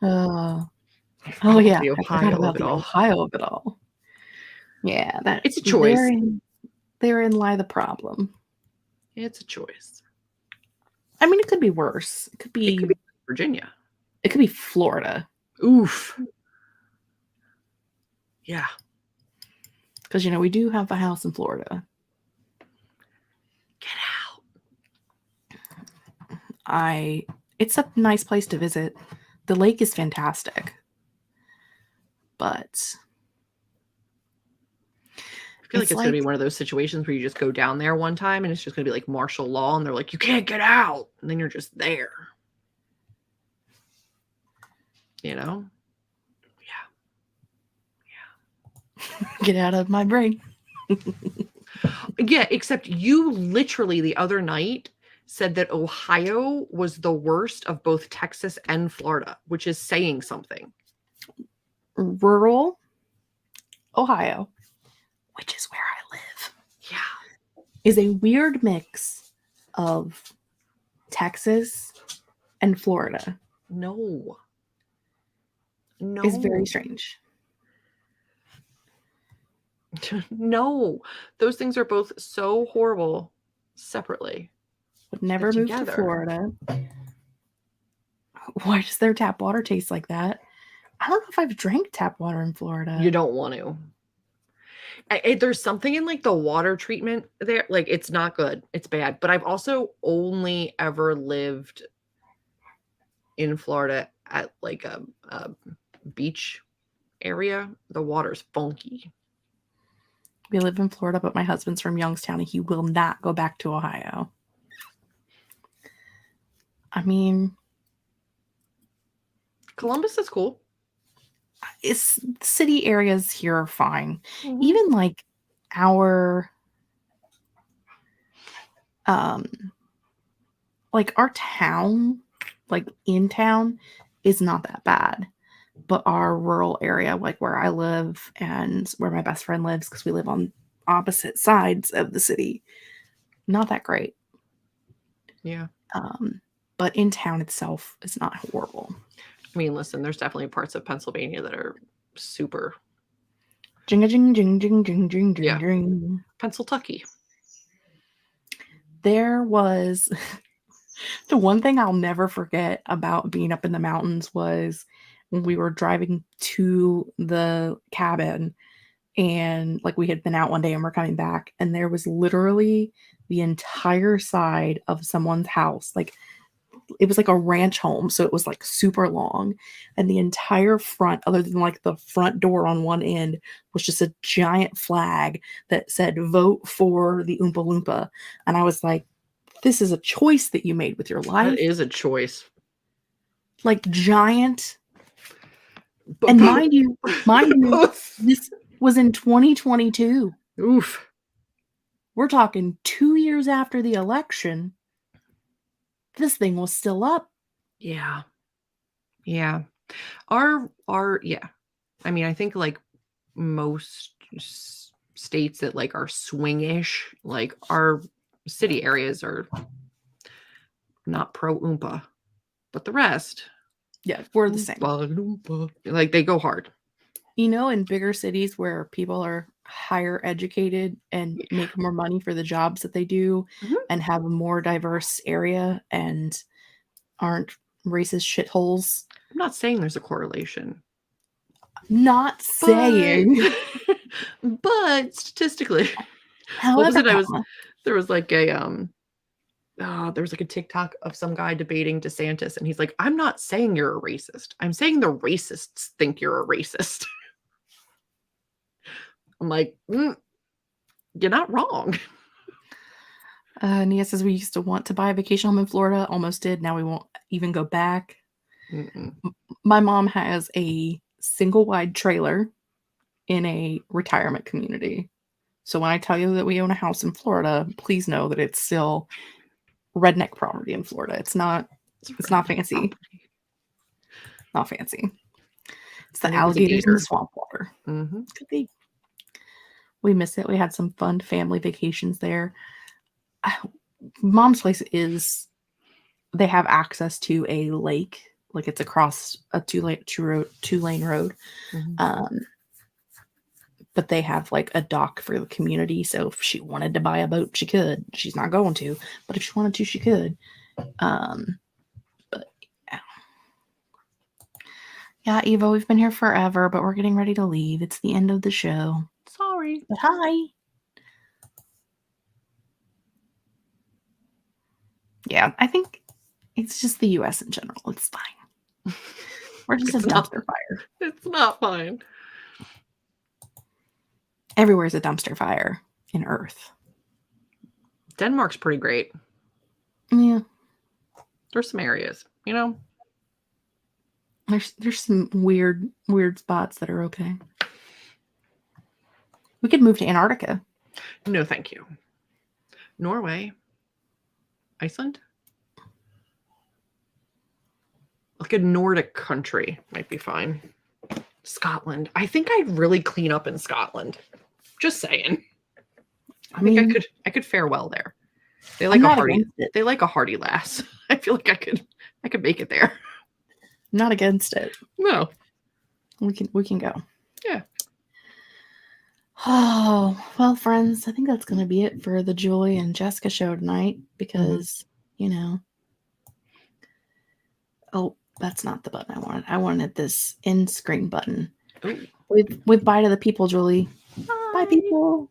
Oh yeah, the Ohio of it all. Ohio of it all. Yeah, that it's a choice. Therein lie the problem. It's a choice. I mean, it could be worse. It could be Virginia. It could be Florida. Oof. Yeah. Because, you know, we do have a house in Florida. Get out. It's a nice place to visit. The lake is fantastic. But I feel like it's going to be one of those situations where you just go down there one time and it's just going to be like martial law and they're like, you can't get out. And then you're just there. You know? Yeah. Get out of my brain. Yeah, except you literally the other night said that Ohio was the worst of both Texas and Florida, which is saying something. Rural Ohio, which is where I live, is a weird mix of Texas and Florida. No. It's very strange. No, those things are both so horrible separately. Would never move to Florida. Why does their tap water taste like that? I don't know if I've drank tap water in Florida. You don't want to. There's something in like the water treatment there. Like it's not good. It's bad. But I've also only ever lived in Florida at like a beach area. The water's funky. We live in Florida, but my husband's from Youngstown and he will not go back to Ohio. I mean, Columbus is cool. City areas here are fine. Even like our town, like in town, is not that bad. But our rural area, like where I live and where my best friend lives, because we live on opposite sides of the city, not that great. Yeah. But in town itself is not horrible. I mean, listen, there's definitely parts of Pennsylvania that are super. Jing jing jing jing jing jing Yeah. jing. Pennsylvania. There was the one thing I'll never forget about being up in the mountains was when we were driving to the cabin And like we had been out one day and we're coming back, and there was literally the entire side of someone's house. Like it was like a ranch home, so it was like super long, and the entire front, other than like the front door on one end, was just a giant flag that said "Vote for the Oompa Loompa." And I was like, this is a choice that you made with your life. That is a choice. Like giant. And mind you, this was in 2022. Oof. We're talking 2 years after the election. This thing was still up. Yeah. Yeah. Yeah. I mean, I think like most states that like are swing-ish, like our city areas are not pro Oompa, but the rest, yeah, we're the same. Oompa, like they go hard. You know, in bigger cities where people are higher educated and make more money for the jobs that they do and have a more diverse area and aren't racist shitholes. I'm not saying there's a correlation. Not saying. But statistically. However, there was like a TikTok of some guy debating DeSantis, and he's like, I'm not saying you're a racist. I'm saying the racists think you're a racist. I'm like, you're not wrong. Nia says we used to want to buy a vacation home in Florida. Almost did. Now we won't even go back. My mom has a single wide trailer in a retirement community. So when I tell you that we own a house in Florida, please know that it's still redneck property in Florida. It's not fancy. Property. Not fancy. It's the alligators and the swamp water. Could be. We miss it. We had some fun family vacations there. Mom's place they have access to a lake. Like it's across a two-lane road. But they have like a dock for the community. So if she wanted to buy a boat, she could. She's not going to, but if she wanted to, she could. But yeah, Eva, we've been here forever, but we're getting ready to leave. It's the end of the show. Sorry. But hi. Yeah, I think it's just the US in general. It's fine. We're just a dumpster fire. It's not fine. Everywhere's a dumpster fire in Earth. Denmark's pretty great. Yeah. There's some areas, you know? There's some weird spots that are okay. We could move to Antarctica. No, thank you. Norway. Iceland? Like a Nordic country might be fine. Scotland. I think I'd really clean up in Scotland. Just saying. I think I could fare well there. They like a hearty lass. I feel like I could make it there. I'm not against it. No. We can go. Yeah. Oh, well, friends, I think that's going to be it for the Julie and Jessica show tonight because, you know. Oh, that's not the button I wanted. I wanted this end screen button. With bye to the people, Julie. Bye people.